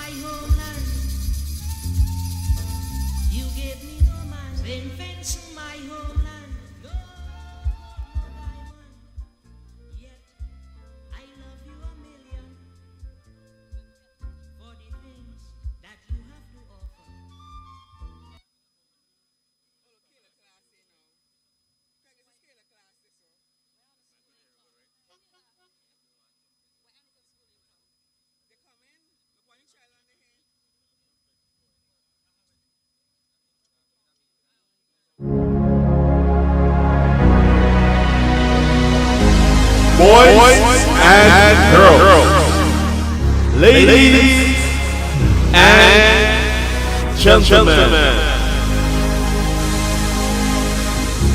my homeland. You gave me no man. Been fence to my homeland. No diamond. Yet I love you a million for the things that you have to offer. Boys and girls, ladies and gentlemen,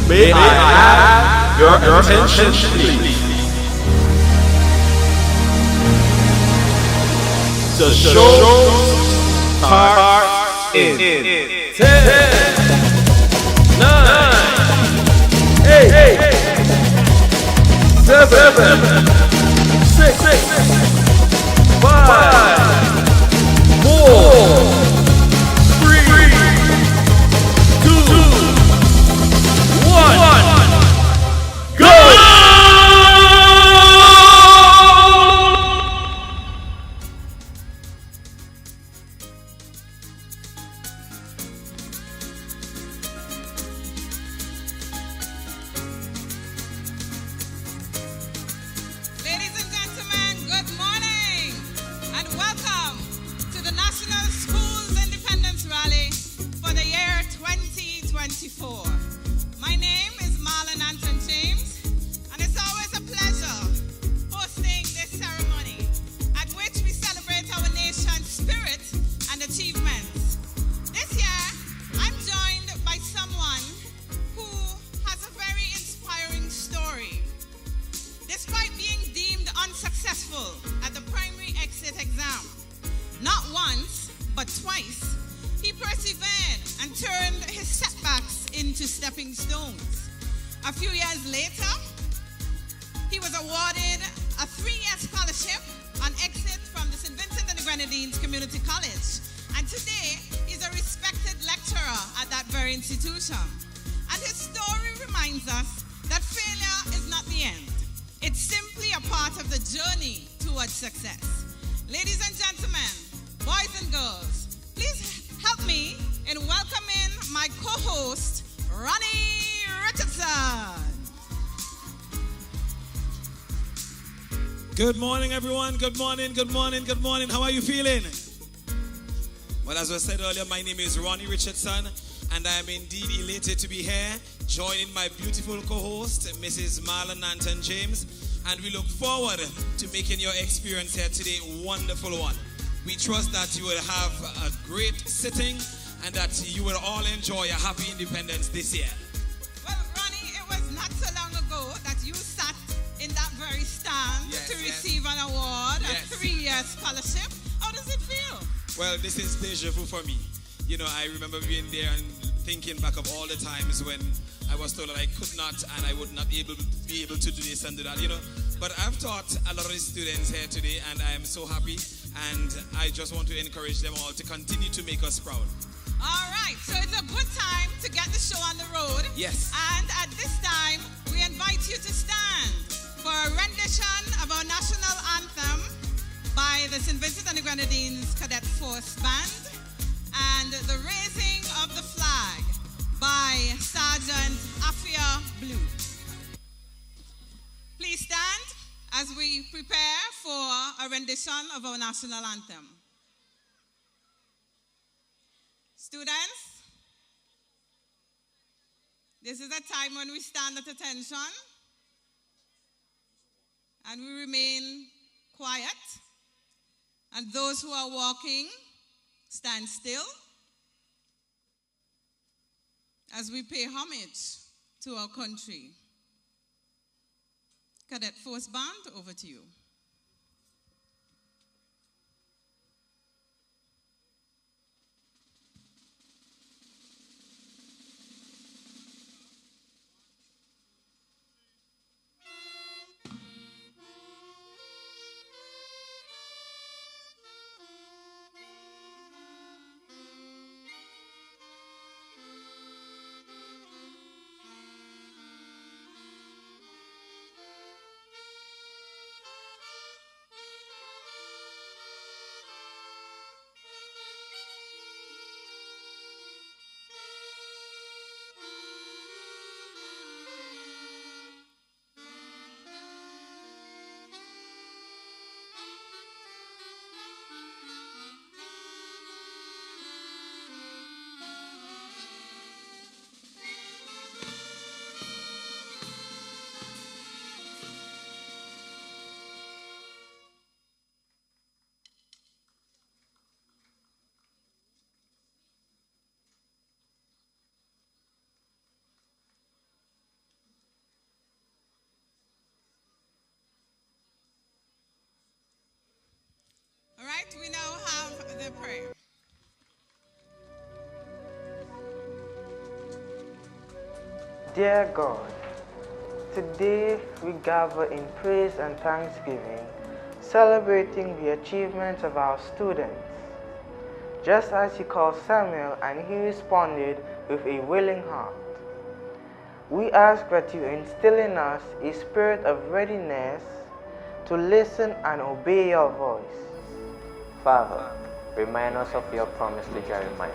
may I have your attention, please? The show starts in 10, 9, 8, 7, 6, 5, 4, 3, 2, 1, go! Ladies and gentlemen, good morning and welcome to the National Schools Independence Rally for the year 2024. My name is Marlon Anton James, and it's always a pleasure hosting this ceremony at which we celebrate our nation's spirit and achievements. This year, I'm joined by someone who has a very inspiring story. Despite being deemed unsuccessful at the primary exit exam, not once, but twice, he persevered and turned his setbacks into stepping stones. A few years later, he was awarded a 3-year scholarship on exit from the St. Vincent and the Grenadines Community College. And today, he's a respected lecturer at that very institution. And his story reminds us that failure is not the end. It's simply a part of the journey towards success. Ladies and gentlemen, boys and girls, please help me in welcoming my co-host, Ronnie Richardson. Good morning, everyone. Good morning, good morning, good morning. How are you feeling? Well, as I said earlier, my name is Ronnie Richardson, and I am indeed elated to be here, joining my beautiful co-host, Mrs. Marlon Anton James, and we look forward to making your experience here today a wonderful one. We trust that you will have a great sitting and that you will all enjoy a happy independence this year. Well, Ronnie, it was not so long ago that you sat in that very stand to receive an award, a 3-year scholarship. How does it feel? Well, this is deja vu for me. You know, I remember being there and thinking back of all the times when I was told that I could not and I would not be able to do this and do that, you know. But I've taught a lot of the students here today, and I am so happy, and I just want to encourage them all to continue to make us proud. All right, so it's a good time to get the show on the road. Yes. And at this time, we invite you to stand for a rendition of our national anthem by the St. Vincent and the Grenadines Cadet Force Band and the raising of the flag by Sergeant Afia Blue. Please stand as we prepare for a rendition of our national anthem. Students, this is a time when we stand at attention and we remain quiet, and those who are walking stand still as we pay homage to our country. Cadet Force Band, over to you. Dear God, today we gather in praise and thanksgiving, celebrating the achievements of our students. Just as you called Samuel and he responded with a willing heart, we ask that you instill in us a spirit of readiness to listen and obey your voice. Father, remind us of your promise to Jeremiah,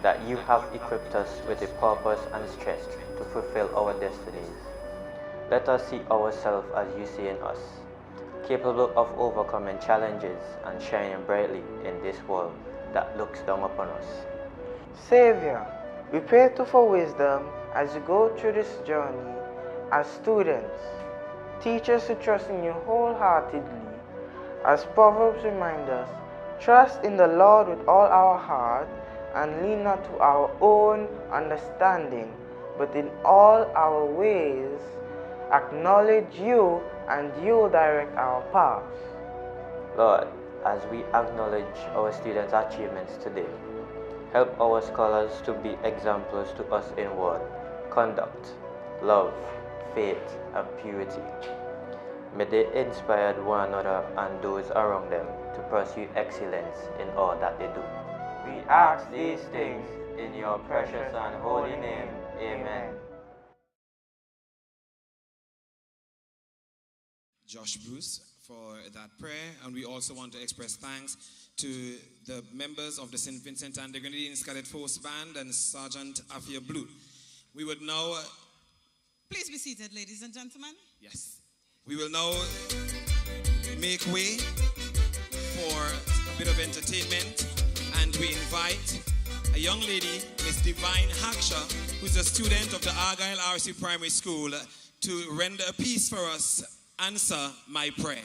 that you have equipped us with a purpose and strength to fulfill our destinies. Let us see ourselves as you see in us, capable of overcoming challenges and shining brightly in this world that looks down upon us. Savior, we pray too for wisdom as you go through this journey as students. Teach us to trust in you wholeheartedly. As Proverbs remind us, trust in the Lord with all our heart and lean not to our own understanding, but in all our ways acknowledge you and you direct our paths. Lord, as we acknowledge our students' achievements today, help our scholars to be examples to us in word, conduct, love, faith, and purity. May they inspire one another and those around them to pursue excellence in all that they do. We ask these things in your precious and holy name. Amen. Josh Bruce for that prayer, and we also want to express thanks to the members of the St. Vincent and the Grenadines Cadet Force Band and Sergeant Afia Blue. We would now... Please be seated, ladies and gentlemen. Yes. We will now make way for a bit of entertainment, and we invite a young lady, Miss Divine Haksha, who's a student of the Argyle RC Primary School, to render a piece for us, Answer My Prayer.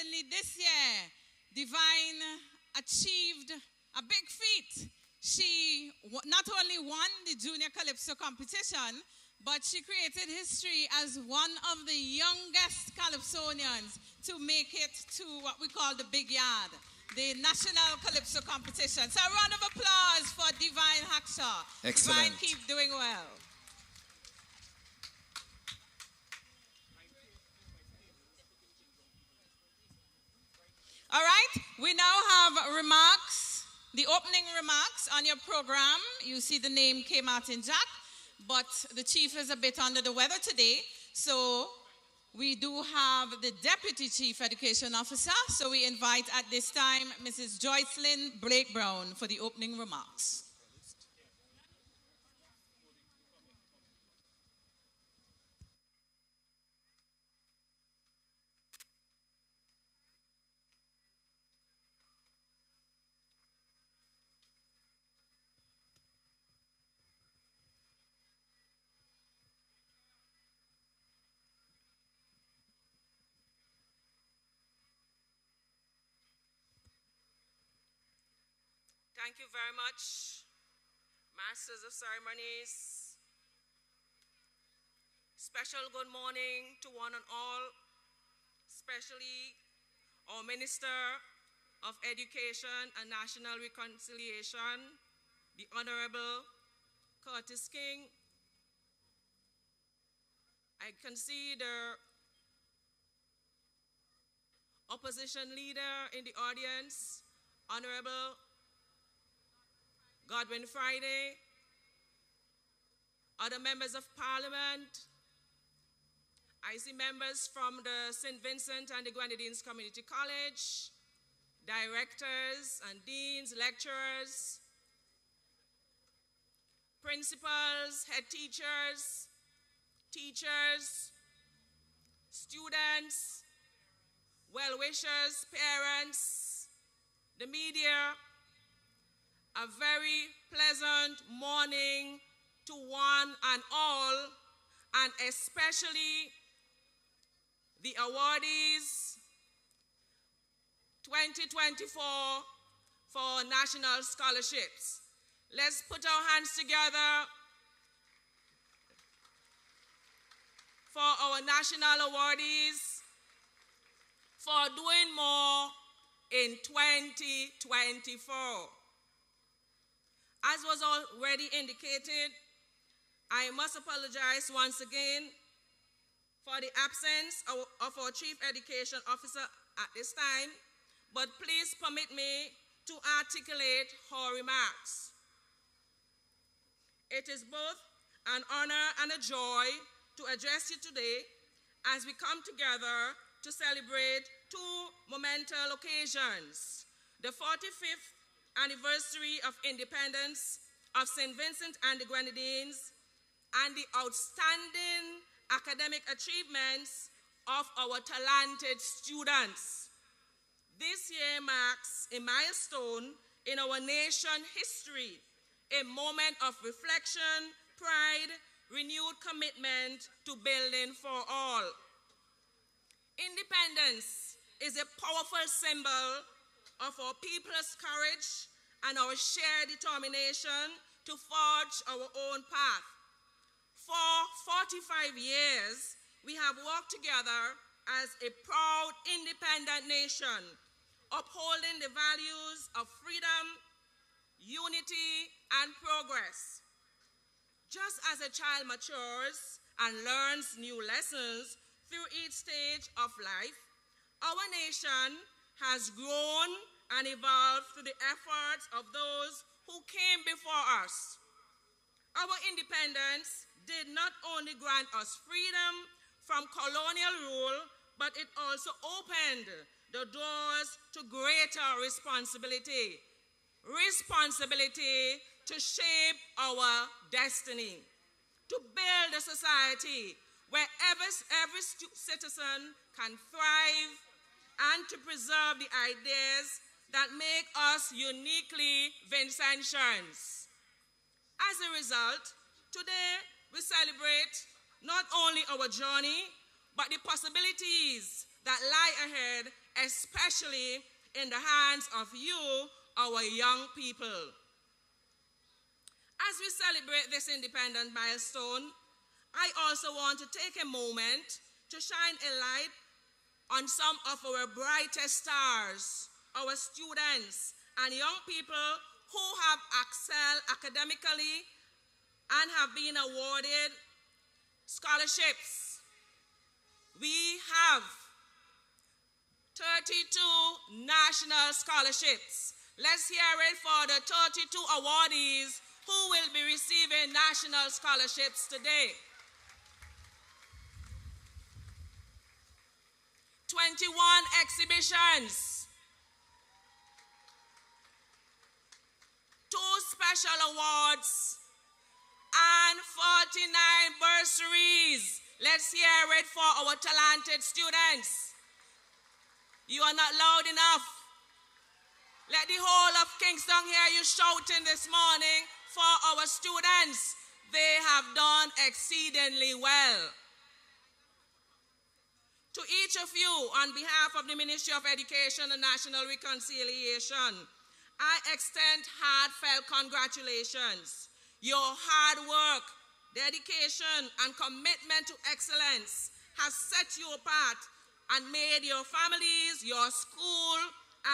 interestingly, this year, Divine achieved a big feat. She not only won the Junior Calypso competition, but she created history as one of the youngest Calypsonians to make it to what we call the Big Yard, the National Calypso Competition. So a round of applause for Divine Hackshaw. Excellent. Divine, keep doing well. All right, we now have remarks, the opening remarks on your program. You see the name K. Martin Jack, but the chief is a bit under the weather today, so we do have the Deputy Chief Education Officer, so we invite at this time Mrs. Joycelyn Blake Brown for the opening remarks. Thank you very much, Masters of Ceremonies. Special good morning to one and all, especially our Minister of Education and National Reconciliation, the Honorable Curtis King. I can see the opposition leader in the audience, Honorable Godwin Friday, other members of Parliament. I see members from the St. Vincent and the Grenadines Community College, directors and deans, lecturers, principals, head teachers, teachers, students, well-wishers, parents, the media. A very pleasant morning to one and all, and especially the awardees 2024 for national scholarships. Let's put our hands together for our national awardees for doing more in 2024. As was already indicated, I must apologize once again for the absence of our Chief Education Officer at this time, but please permit me to articulate her remarks. It is both an honor and a joy to address you today as we come together to celebrate two monumental occasions: the 45th anniversary of independence of St. Vincent and the Grenadines and the outstanding academic achievements of our talented students. This year marks a milestone in our nation history, a moment of reflection, pride, renewed commitment to building for all. Independence is a powerful symbol of our people's courage and our shared determination to forge our own path. For 45 years, we have worked together as a proud, independent nation, upholding the values of freedom, unity, and progress. Just as a child matures and learns new lessons through each stage of life, our nation has grown and evolved through the efforts of those who came before us. Our independence did not only grant us freedom from colonial rule, but it also opened the doors to greater responsibility. Responsibility to shape our destiny, to build a society where every citizen can thrive, and to preserve the ideas that make us uniquely Vincentians. As a result, today we celebrate not only our journey, but the possibilities that lie ahead especially in the hands of you, our young people. As we celebrate this independent milestone, I also want to take a moment to shine a light on some of our brightest stars, our students and young people who have excelled academically and have been awarded scholarships. We have 32 national scholarships. Let's hear it for the 32 awardees who will be receiving national scholarships today. 21 exhibitions, 2 special awards, and 49 bursaries. Let's hear it for our talented students. You are not loud enough. Let the whole of Kingston hear you shouting this morning for our students. They have done exceedingly well. To each of you, on behalf of the Ministry of Education and National Reconciliation, I extend heartfelt congratulations. Your hard work, dedication, and commitment to excellence has set you apart and made your families, your school,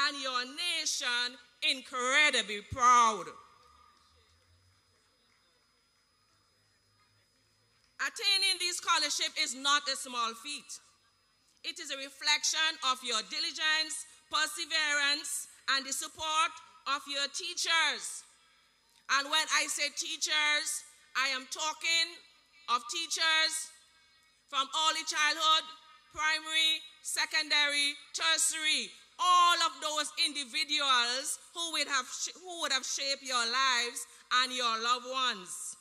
and your nation incredibly proud. Attaining this scholarship is not a small feat. It is a reflection of your diligence, perseverance, and the support of your teachers. And when I say teachers, I am talking of teachers from early childhood, primary, secondary, tertiary, all of those individuals who would have shaped your lives and your loved ones.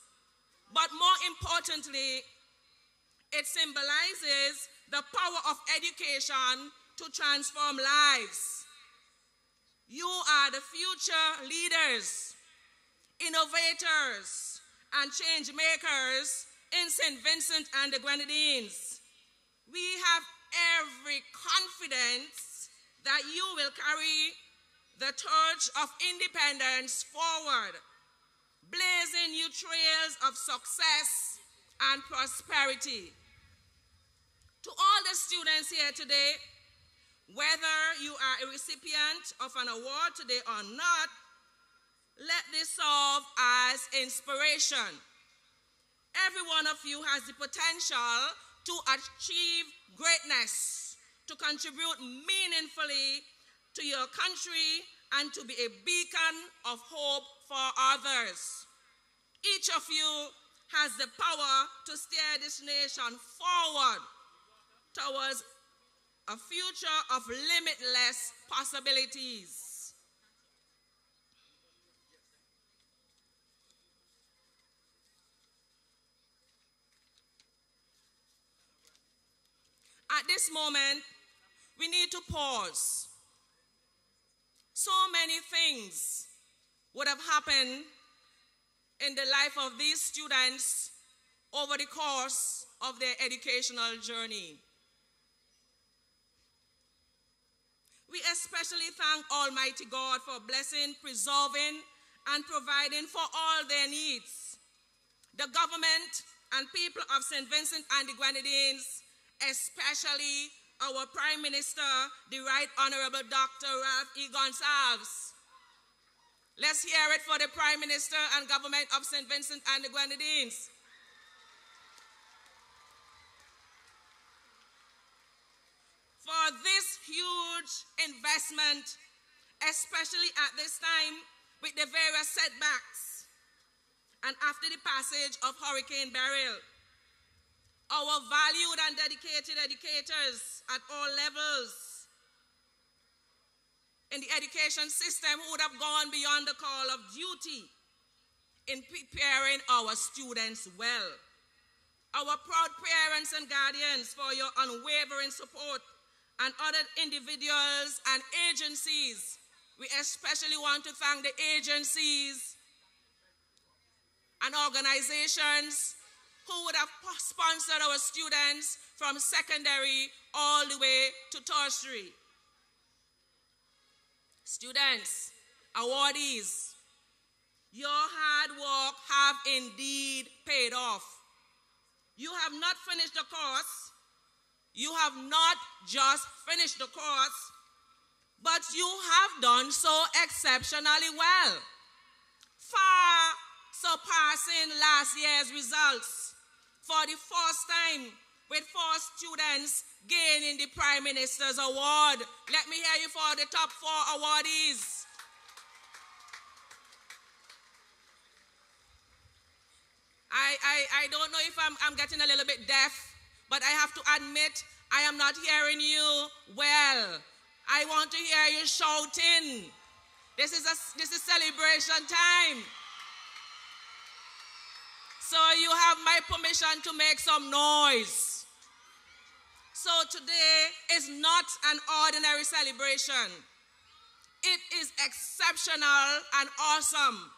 But more importantly, it symbolizes the power of education to transform lives. You are the future leaders, innovators, and change makers in St. Vincent and the Grenadines. We have every confidence that you will carry the torch of independence forward, blazing new trails of success and prosperity. To all the students here today, whether you are a recipient of an award today or not, let this serve as inspiration. Every one of you has the potential to achieve greatness, to contribute meaningfully to your country, and to be a beacon of hope for others. Each of you has the power to steer this nation forward towards a future of limitless possibilities. At this moment, we need to pause. So many things would have happened in the life of these students over the course of their educational journey. We especially thank Almighty God for blessing, preserving, and providing for all their needs. The government and people of St. Vincent and the Grenadines, especially our Prime Minister, the Right Honorable Dr. Ralph E. Gonsalves. Let's hear it for the Prime Minister and government of St. Vincent and the Grenadines. For this huge investment, especially at this time with the various setbacks and after the passage of Hurricane Beryl. Our valued and dedicated educators at all levels in the education system who would have gone beyond the call of duty in preparing our students well. Our proud parents and guardians for your unwavering support, and other individuals and agencies. We especially want to thank the agencies and organizations who would have sponsored our students from secondary all the way to tertiary. Students, awardees, your hard work have indeed paid off. You have not finished the course. You have not just finished the course, but you have done so exceptionally well, far surpassing last year's results. For the first time, with 4 students gaining the Prime Minister's Award. Let me hear you for the top 4 awardees. I don't know if I'm getting a little bit deaf, but I have to admit I am not hearing you well. I want to hear you shouting. This is celebration time. So you have my permission to make some noise. So today is not an ordinary celebration. It is exceptional and awesome.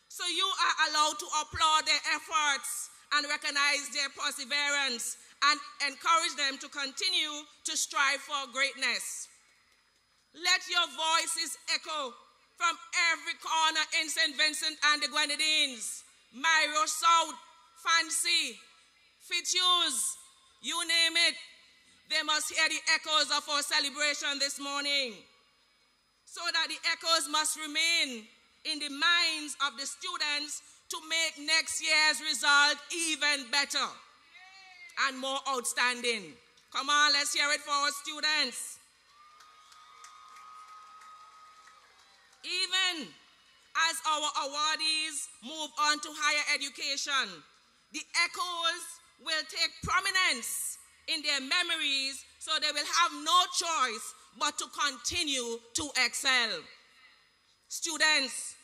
So you are allowed to applaud their efforts and recognize their perseverance and encourage them to continue to strive for greatness. Let your voices echo from every corner in St. Vincent and the Grenadines, Mario South, Fancy, Fitzhughes, you name it. They must hear the echoes of our celebration this morning, so that the echoes must remain in the minds of the students to make next year's result even better and more outstanding. Come on, let's hear it for our students. Even as our awardees move on to higher education, the echoes will take prominence in their memories, so they will have no choice but to continue to excel. Students,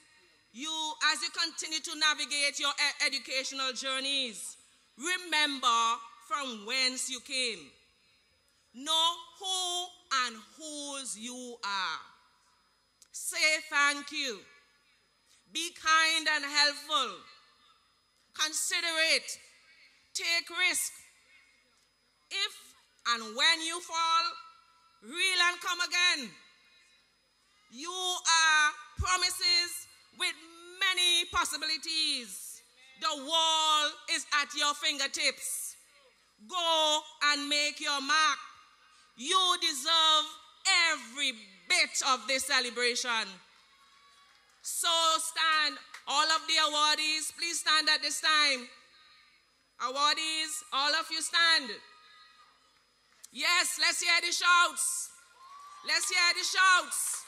as you continue to navigate your educational journeys, remember from whence you came. Know who and whose you are. Say thank you. Be kind and helpful. Considerate. Take risk. If and when you fall, reel and come again. You are promises with many possibilities. The wall is at your fingertips. Go and make your mark. You deserve every bit of this celebration. So stand, all of the awardees, please stand at this time. Awardees, all of you stand. Yes, let's hear the shouts. Let's hear the shouts.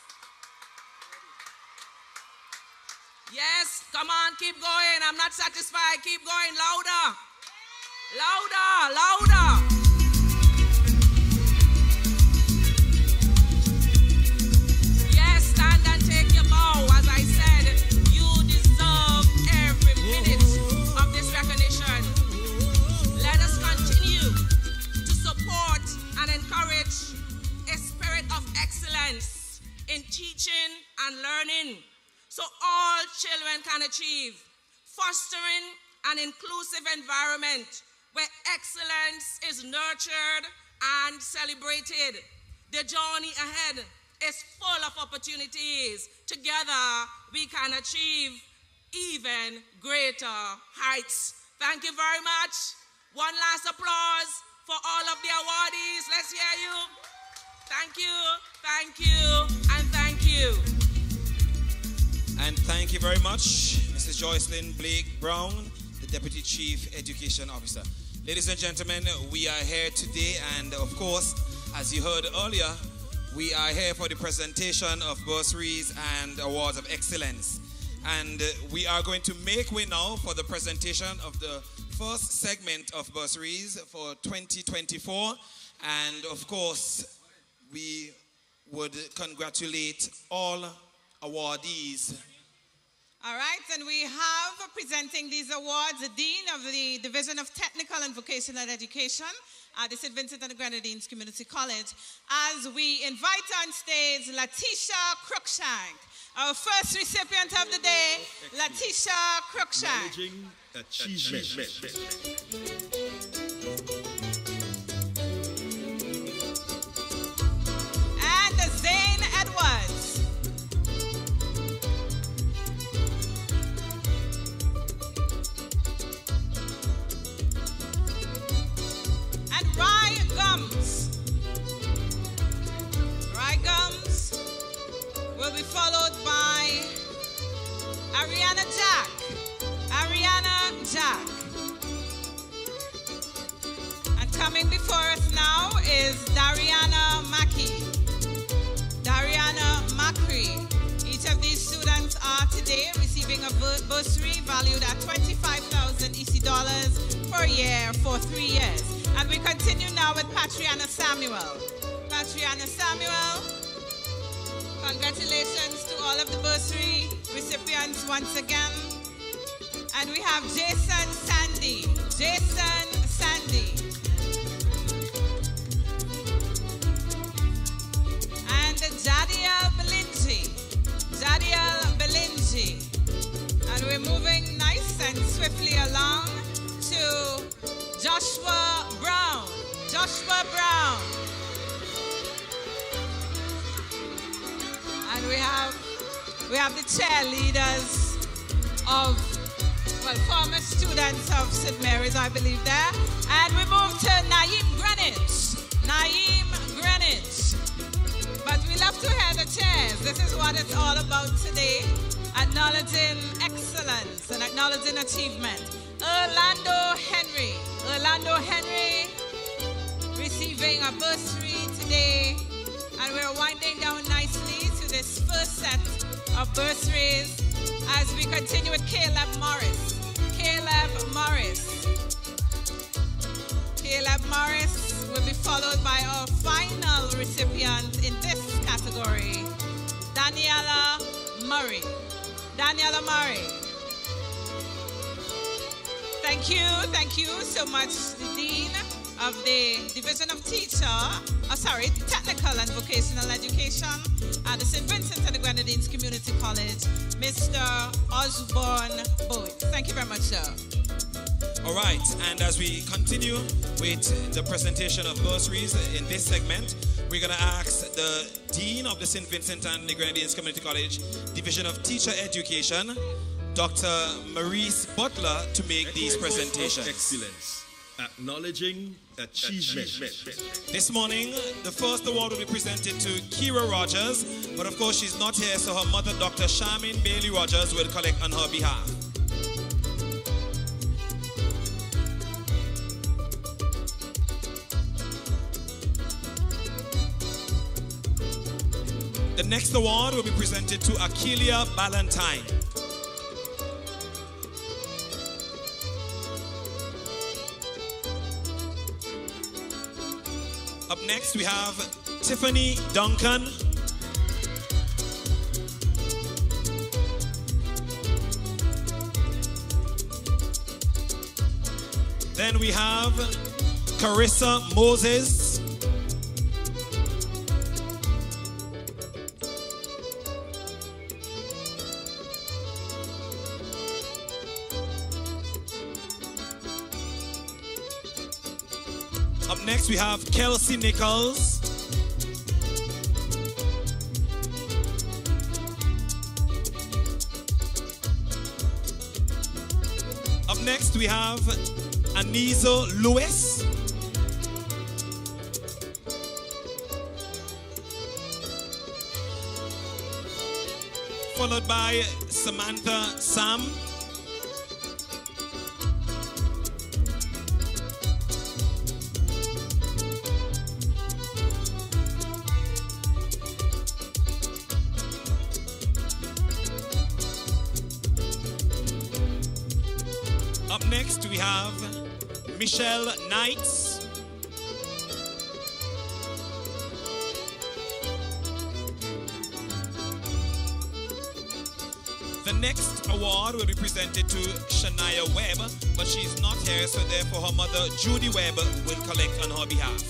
Yes, come on, keep going. I'm not satisfied. Keep going, louder. Louder, louder. Yes, stand and take your bow. As I said, you deserve every minute of this recognition. Let us continue to support and encourage a spirit of excellence in teaching and learning, so all children can achieve, fostering an inclusive environment where excellence is nurtured and celebrated. The journey ahead is full of opportunities. Together, we can achieve even greater heights. Thank you very much. One last applause for all of the awardees. Let's hear you. Thank you, and thank you. And thank you very much, Mrs. Joycelyn Blake Brown, the Deputy Chief Education Officer. Ladies and gentlemen, we are here today, and of course, as you heard earlier, we are here for the presentation of bursaries and awards of excellence. And we are going to make way now for the presentation of the first segment of bursaries for 2024. And of course, we would congratulate all awardees. All right, and we have presenting these awards the Dean of the Division of Technical and Vocational Education at the St. Vincent and the Grenadines Community College, as we invite on stage Letitia Cruikshank, our first recipient of the day, Letitia Cruikshank. Managing achievement. And Zane Edwards. will be followed by Ariana Jack. Ariana Jack. And coming before us now is Dariana Mackey. Dariana Macri. Each of these students are today receiving a bursary valued at 25,000 EC dollars per year for 3 years. And we continue now with Patriana Samuel. Patriana Samuel, congratulations to all of the bursary recipients once again. And we have Jason Sandy. Jason Sandy. And Jadiel Belingi. Jadiel Belingi. And we're moving nice and swiftly along to Joshua Brown. Joshua Brown. And we have the cheerleaders of, well, former students of St. Mary's, I believe there. And we move to Naeem Greenwich. Naeem Greenwich. But we love to hear the cheers. This is what it's all about today. Acknowledging excellence and acknowledging achievement. Orlando Henry. Orlando Henry receiving a bursary today. And we're winding down nicely to this first set of bursaries as we continue with Caleb Morris. Caleb Morris. Caleb Morris will be followed by our final recipient in this category, Daniela Murray. Daniela Murray. Thank you so much, the Dean of the Division of Technical and Vocational Education at the St. Vincent and the Grenadines Community College, Mr. Osborne Boyd. Thank you very much, sir. All right, and as we continue with the presentation of bursaries in this segment, we're going to ask the Dean of the St. Vincent and the Grenadines Community College, Division of Teacher Education, Dr. Maurice Butler, to make these presentations. Excellence. Acknowledging achievement. This morning, the first award will be presented to Kira Rogers, but of course she's not here, so her mother, Dr. Charmaine Bailey Rogers, will collect on her behalf. The next award will be presented to Akelia Ballantyne. Up next, we have Tiffany Duncan. Then we have Carissa Moses. Up next, we have Kelsey Nichols. Up next, we have Anizo Lewis. Followed by Samantha Sam. Up next, we have Michelle Knights. The next award will be presented to Shania Webb, but she's not here, so therefore her mother, Judy Webb, will collect on her behalf.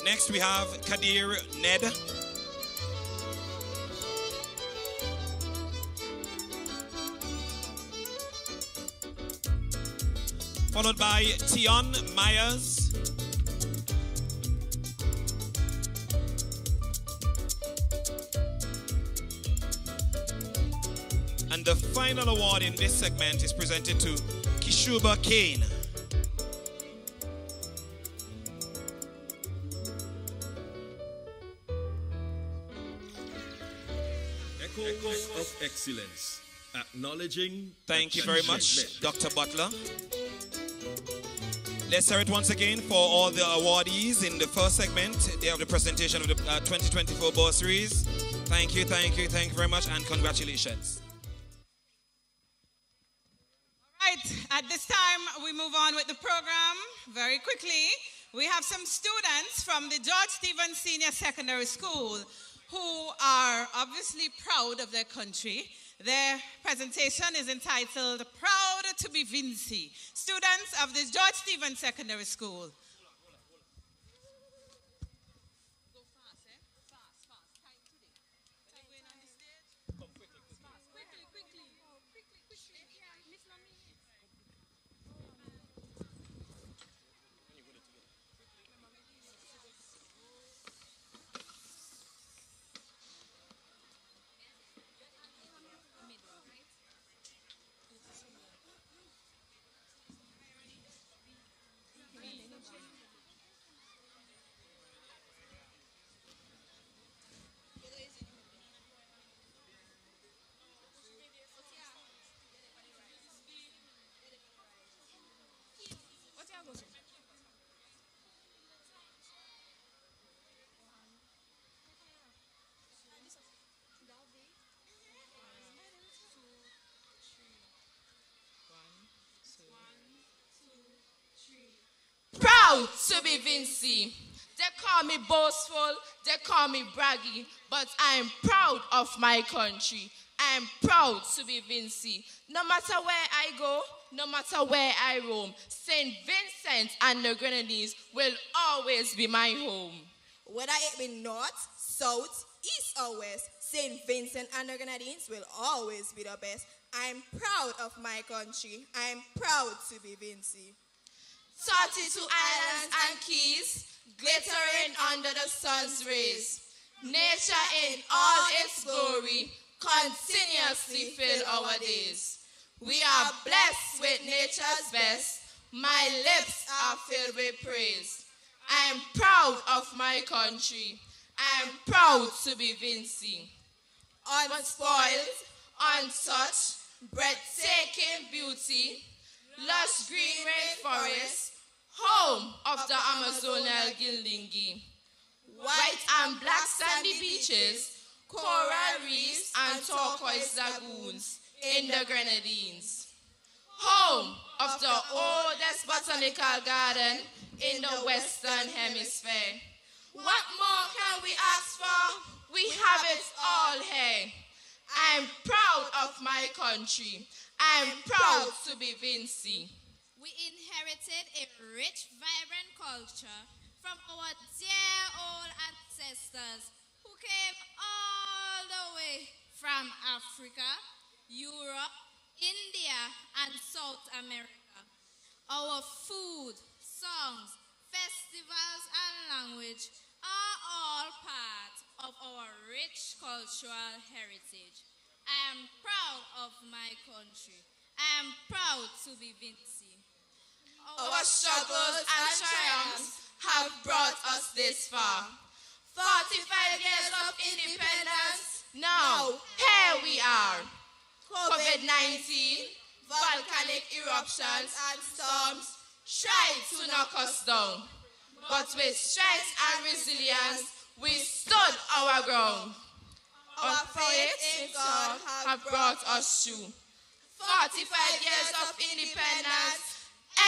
Next, we have Kadir Ned. Followed by Tion Myers. And the final award in this segment is presented to Kishuba Kane. Echoes of excellence. Acknowledging. Thank you very much, Dr. Butler. Let's hear it once again for all the awardees in the first segment. They have the presentation of the 2024 bursaries. Thank you very much, and congratulations. All right, at this time, we move on with the program very quickly. We have some students from the George Stevens Senior Secondary School who are obviously proud of their country. Their presentation is entitled Proud to be Vinci. Students of the George Stevens Secondary School. Proud to be Vinci. They call me boastful, they call me braggy, but I'm proud of my country. I'm proud to be Vinci. No matter where I go, no matter where I roam, St. Vincent and the Grenadines will always be my home. Whether it be north, south, east or west, St. Vincent and the Grenadines will always be the best. I'm proud of my country. I'm proud to be Vinci. 32 islands and keys, glittering under the sun's rays. Nature in all its glory continuously fill our days. We are blessed with nature's best. My lips are filled with praise. I am proud of my country. I am proud to be Vinci. Unspoiled, untouched, breathtaking beauty, lush green rainforest, home of the Amazonian Gildingi. White and black sandy beaches, coral reefs and turquoise lagoons in the Grenadines. Home of the oldest botanical garden in the Western Hemisphere. What more can we ask for? We have it all here. I'm proud of my country. I'm proud to be Vinci. We inherited a rich, vibrant culture from our dear old ancestors who came all the way from Africa, Europe, India, and South America. Our food, songs, festivals, and language are all part of our rich cultural heritage. I am proud of my country. I am proud to be Vinci. Our struggles and triumphs have brought us this far. 45 years of independence, now here we are. COVID-19, volcanic eruptions and storms tried to knock us down. But with strength and resilience, we stood our ground. Our faith in God have brought us through 45 years of independence.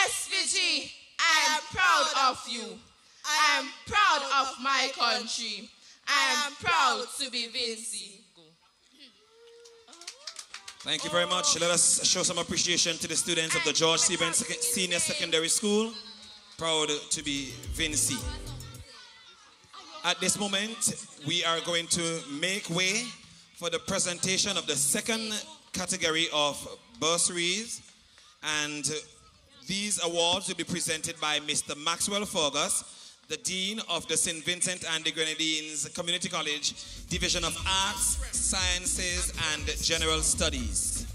SVG, I am proud of you. I am proud of my country. I am proud to be Vinci. Thank you very much. Let us show some appreciation to the students of the George Stevens Senior Secondary School. Proud to be Vinci. At this moment, we are going to make way for the presentation of the second category of bursaries. And these awards will be presented by Mr. Maxwell Fergus, the Dean of the St. Vincent and the Grenadines Community College, Division of Arts, Sciences, and General Studies.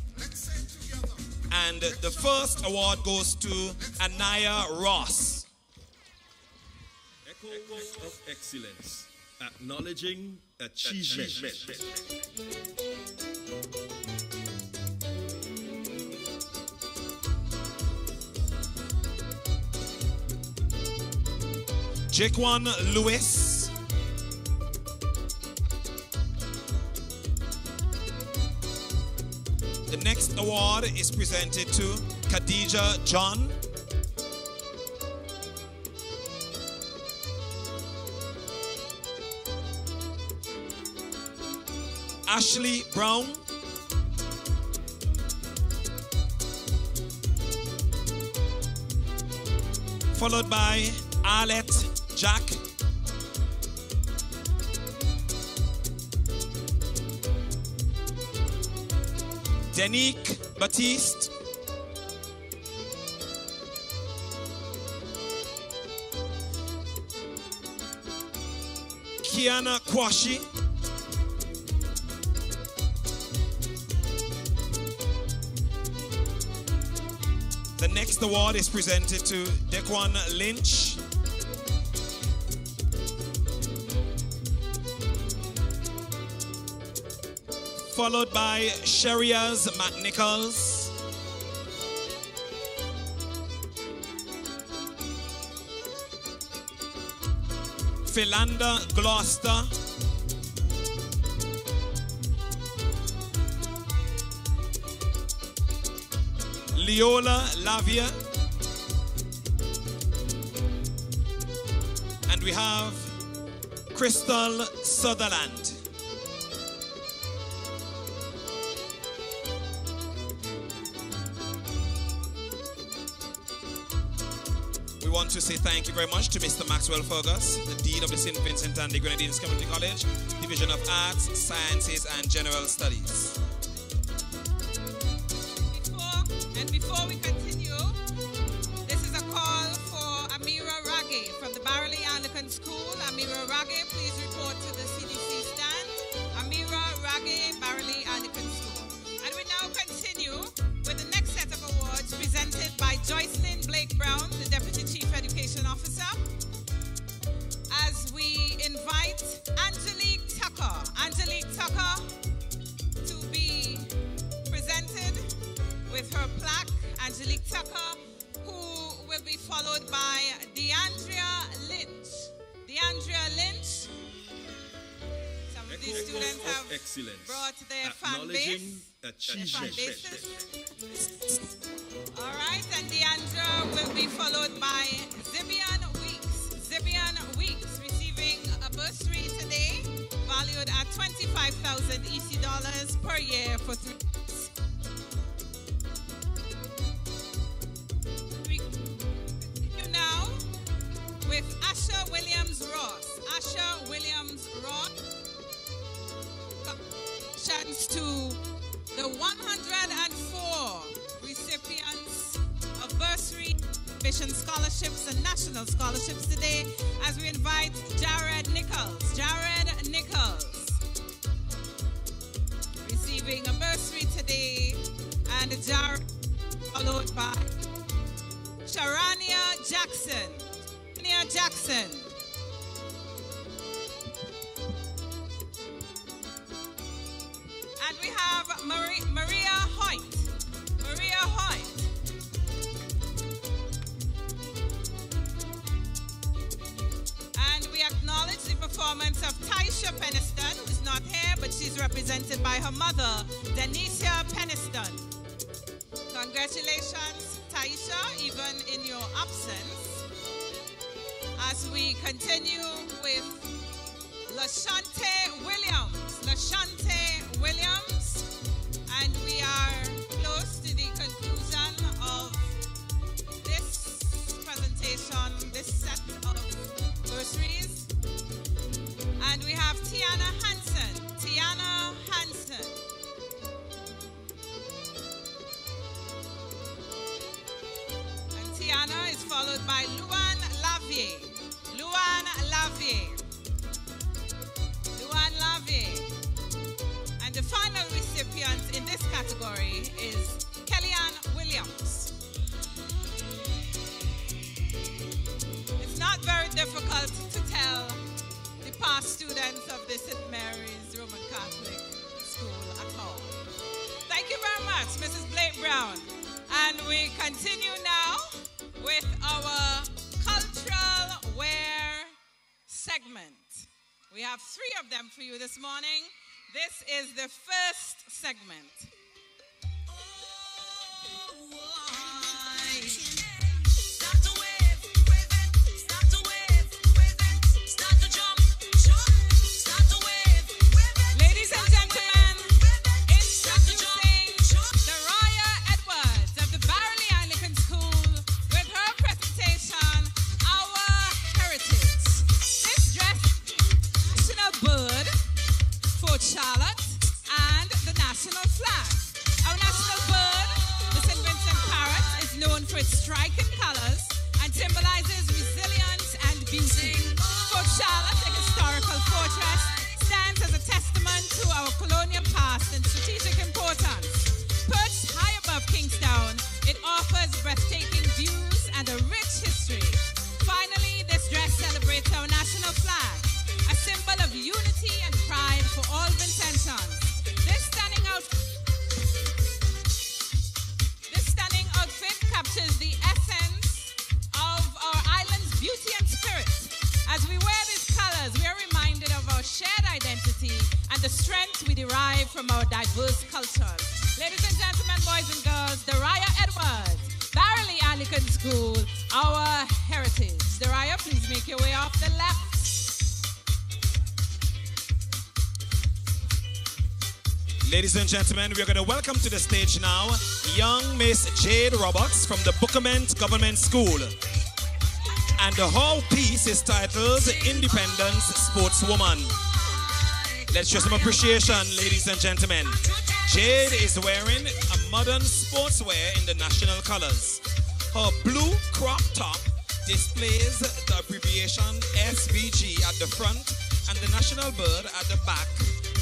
And the first award goes to Anaya Ross. Echoes of Excellence, acknowledging achievement. Jaquan Lewis. The next award is presented to Khadija John. Ashley Brown. Followed by Arlette Jack. Denique Baptiste. Kiana Kwashi. The next award is presented to Dequan Lynch. Followed by Sheriaz McNichols. Philanda Gloucester. Leola Lavia. And we have Crystal Sutherland. We want to say thank you very much to Mr. Maxwell Fergus, the Dean of the St. Vincent and the Grenadines Community College, Division of Arts, Sciences and General Studies. Before we continue, this is a call for Amira Ragge from the Barley Anglican School. Amira Ragge, please report to the CDC stand. Amira Ragge, Barley Anglican School. And we now continue with the next set of awards presented by Joycelyn Blake Brown, the Deputy Chief Education Officer, as we invite Angelique Tucker. Angelique Tucker to be presented with her plaque, Angelique Tucker, who will be followed by DeAndrea Lynch. DeAndrea Lynch. Some of these students have brought their fan base. All right, and DeAndrea will be followed by Zibian Weeks. Zibian Weeks receiving a bursary today, valued at 25,000 EC dollars per year for 3 years. With Asha Williams Ross. Asha Williams Ross. Chance to the 104 recipients of bursary, mission scholarships, and national scholarships today, as we invite Jared Nichols. Jared Nichols receiving a bursary today, and Jared followed by Sharania Jackson. Jackson. And we have Maria Hoyt. Maria Hoyt. And we acknowledge the performance of Taisha Peniston, who is not here, but she's represented by her mother, Denicia Peniston. Congratulations, Taisha, even in your absence. As we continue with LaShante Williams. LaShante Williams. And we are close to the conclusion of this presentation, this set of bursaries. And we have Tiana Hansen. Tiana Hansen. And Tiana is followed by Luan Lavier. Luan Lavier. Luan Lavier. And the final recipient in this category is Kellyanne Williams. difficult to tell the past students of the St. Mary's Roman Catholic School at all. Thank you very much, Mrs. Blake Brown. And we continue now with our cultural wear segment. We have 3 of them for you this morning. This is the first segment. Charlotte and the national flag. Our national bird, the St. Vincent parrot, is known for its striking colors and symbolizes resilience and beauty. Fort Charlotte, a historical fortress, stands as a testament to our colonial past and strategic importance. Perched high above Kingstown, it offers breathtaking views and a rich history. Finally, this dress celebrates our national flag, a symbol of unity and pride for all Vincentians. This stunning outfit captures the essence of our island's beauty and spirit. As we wear these colors, we are reminded of our shared identity and the strength we derive from our diverse cultures. Ladies and gentlemen, boys and girls, Dariah Edwards, Barley Anglican School, our heritage. Dariah, please make your way off the left. Ladies and gentlemen, we are going to welcome to the stage now young Miss Jade Roberts from the Bookament Government School. And the whole piece is titled Independence Sportswoman. Let's show some appreciation, ladies and gentlemen. Jade is wearing a modern sportswear in the national colors. Her blue crop top displays the abbreviation SVG at the front and the national bird at the back,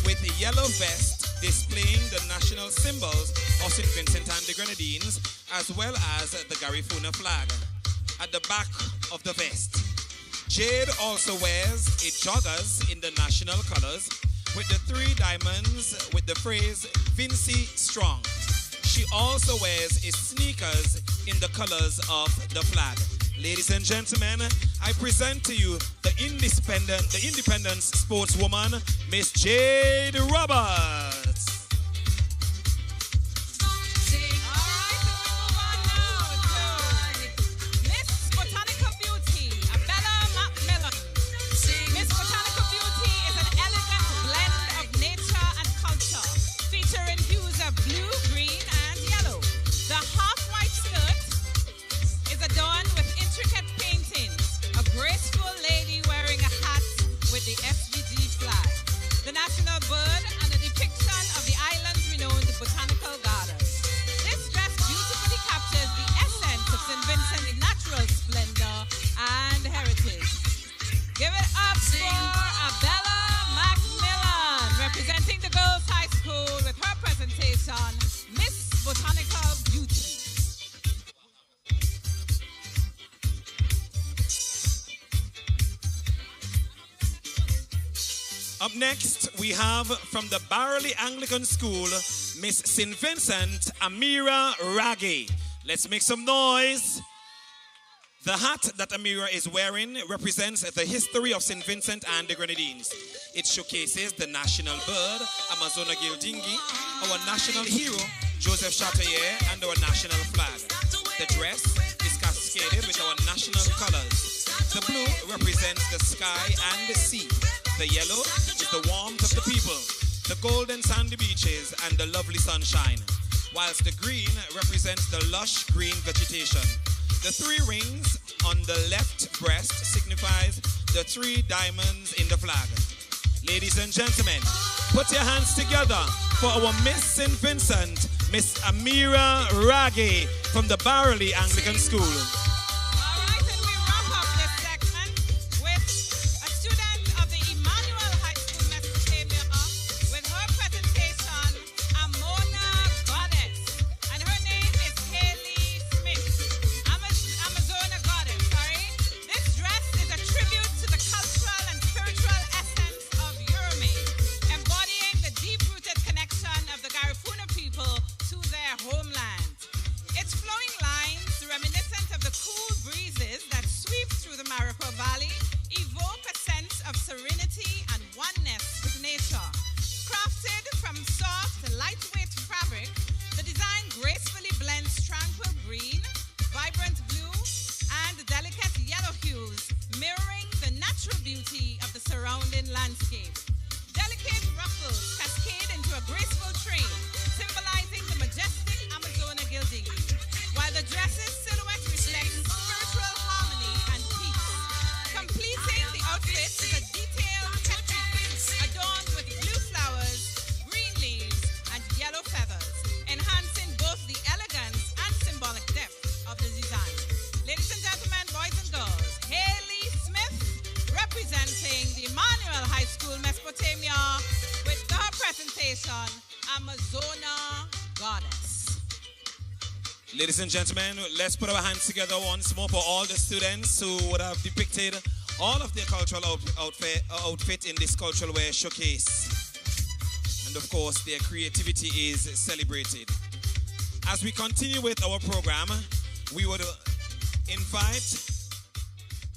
with the yellow vest displaying the national symbols of St. Vincent and the Grenadines, as well as the Garifuna flag at the back of the vest. Jade also wears a joggers in the national colors with the 3 diamonds with the phrase Vincy Strong. She also wears a sneakers in the colors of the flag. Ladies and gentlemen, I present to you the Independence Sportswoman, Miss Jade Roberts. Up next, we have from the Bursary Anglican School, Miss St. Vincent, Amira Raggi. Let's make some noise. The hat that Amira is wearing represents the history of St. Vincent and the Grenadines. It showcases the national bird, Amazona Gildingi, our national hero, Joseph Chatelier, and our national flag. The dress is cascaded with our national colors. The blue represents the sky and the sea. The yellow is the warmth of the people, the golden sandy beaches, and the lovely sunshine, whilst the green represents the lush green vegetation. The 3 rings on the left breast signifies the 3 diamonds in the flag. Ladies and gentlemen, put your hands together for our Miss St. Vincent, Miss Amira Raggi from the Bursary Anglican School. To the surrounding landscape. Delicate ruffles cascade into a graceful train, symbolizing the majestic Amazona gilding, while the dress's silhouette reflects spiritual harmony and peace. Completing the outfit is a detailed petite adorned with blue flowers, green leaves, and yellow feathers, enhancing both the elegance and symbolic depth of the design. Ladies and gentlemen, boys and girls, Haley Smith, representing the Emmanuel High School, Mesopotamia, with the presentation, Amazona Goddess. Ladies and gentlemen, let's put our hands together once more for all the students who would have depicted all of their cultural outfit in this cultural wear showcase. And of course, their creativity is celebrated. As we continue with our program, we would invite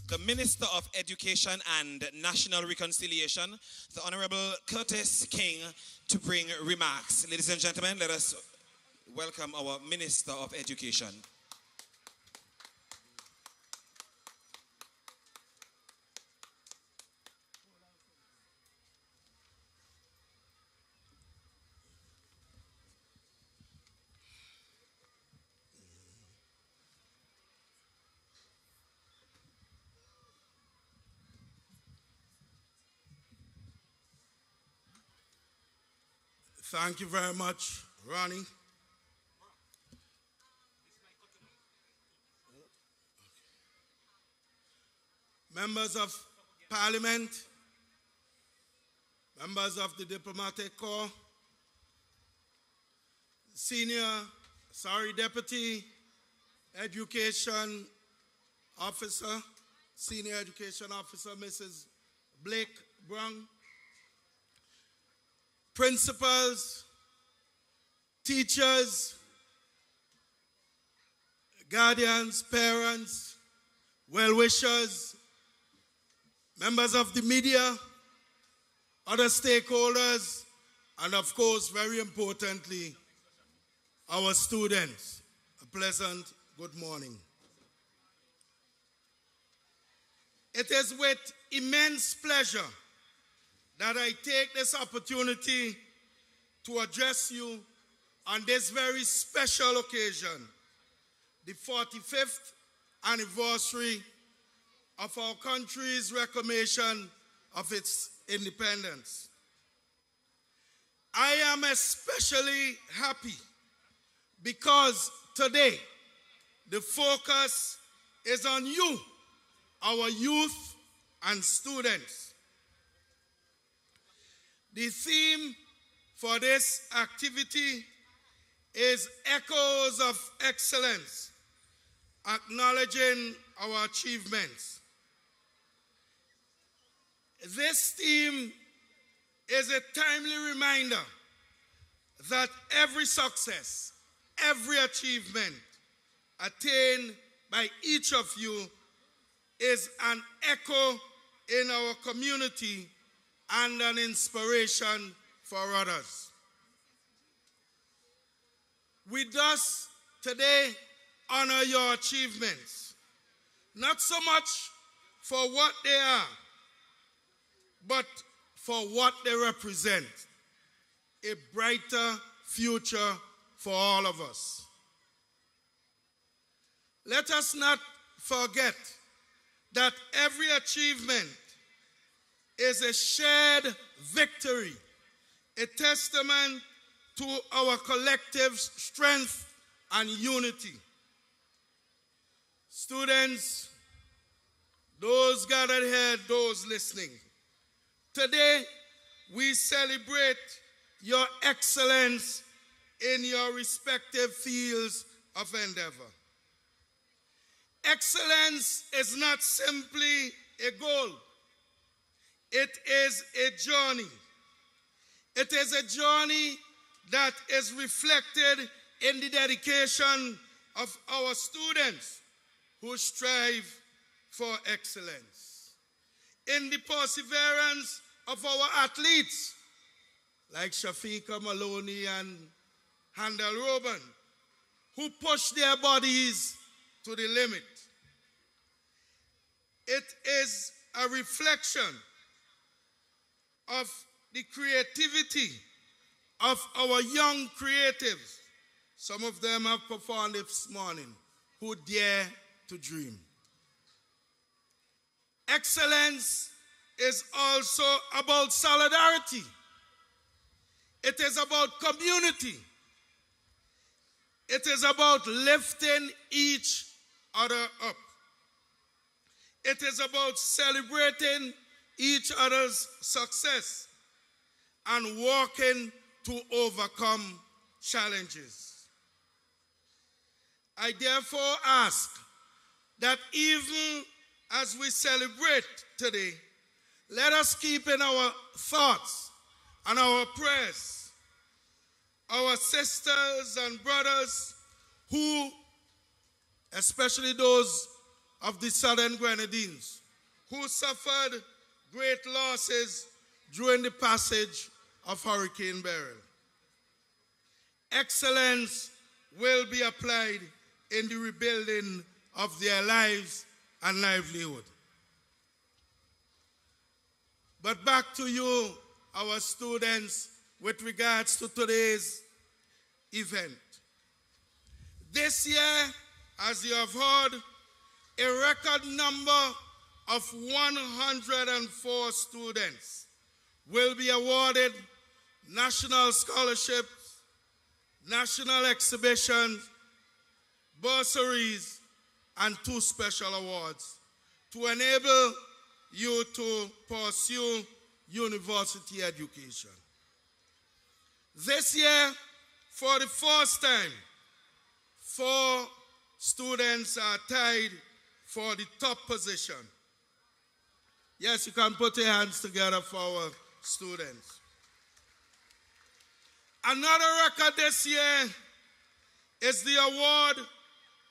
the Minister of Education and National Reconciliation, the Honorable Curtis King, to bring remarks. Ladies and gentlemen, let us welcome our Minister of Education. Thank you very much, Ronnie. Members of Parliament, members of the Diplomatic Corps, Deputy Education Officer, Senior Education Officer, Mrs. Blake Brown, principals, teachers, guardians, parents, well-wishers, members of the media, other stakeholders, and of course, very importantly, our students. A pleasant good morning. It is with immense pleasure that I take this opportunity to address you on this very special occasion, the 45th anniversary of our country's reclamation of its independence. I am especially happy because today the focus is on you, our youth and students. The theme for this activity is Echoes of Excellence, acknowledging our achievements. This theme is a timely reminder that every success, every achievement attained by each of you is an echo in our community and an inspiration for others. We thus today honor your achievements, not so much for what they are, but for what they represent, a brighter future for all of us. Let us not forget that every achievement is a shared victory, a testament to our collective strength and unity. Students, those gathered here, those listening, today we celebrate your excellence in your respective fields of endeavor. Excellence is not simply a goal. It is a journey. It is a journey that is reflected in the dedication of our students who strive for excellence, in the perseverance of our athletes like Shafika Maloney and Handel Robin, who push their bodies to the limit. It is a reflection of the creativity of our young creatives. Some of them have performed this morning, who dare to dream. Excellence is also about solidarity. It is about community. It is about lifting each other up. It is about celebrating each other's success and working to overcome challenges. I therefore ask that even as we celebrate today, let us keep in our thoughts and our prayers our sisters and brothers who, especially those of the Southern Grenadines, who suffered great losses during the passage of Hurricane Beryl. Excellence will be applied in the rebuilding of their lives and livelihood. But back to you, our students, with regards to today's event. This year, as you have heard, a record number of 104 students will be awarded national scholarships, national exhibitions, bursaries, and 2 special awards to enable you to pursue university education. This year, for the first time, 4 students are tied for the top position. Yes, you can put your hands together for our students. Another record this year is the award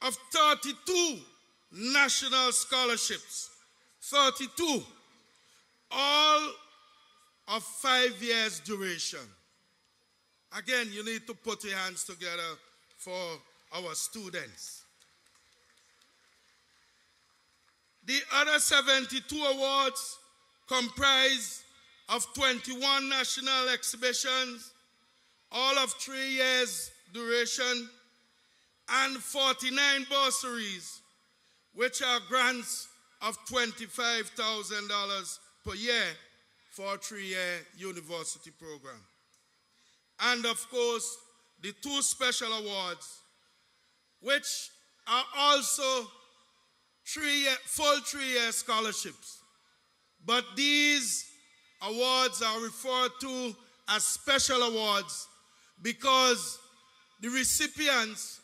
of 32 national scholarships. 32, all of 5 years duration. Again, you need to put your hands together for our students. The other 72 awards comprise of 21 national exhibitions, all of 3 years duration, and 49 bursaries, which are grants of $25,000 per year for a 3-year university program. And of course, the 2 special awards, which are also full 3-year scholarships. But these awards are referred to as special awards because the recipients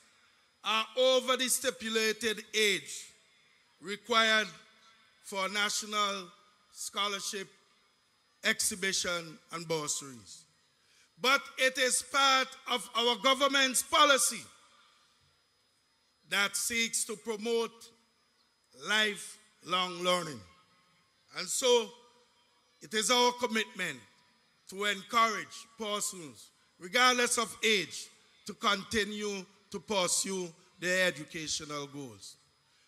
are over the stipulated age required for national scholarship, exhibition, and bursaries. But it is part of our government's policy that seeks to promote lifelong learning. And so it is our commitment to encourage persons, regardless of age, to continue to pursue their educational goals.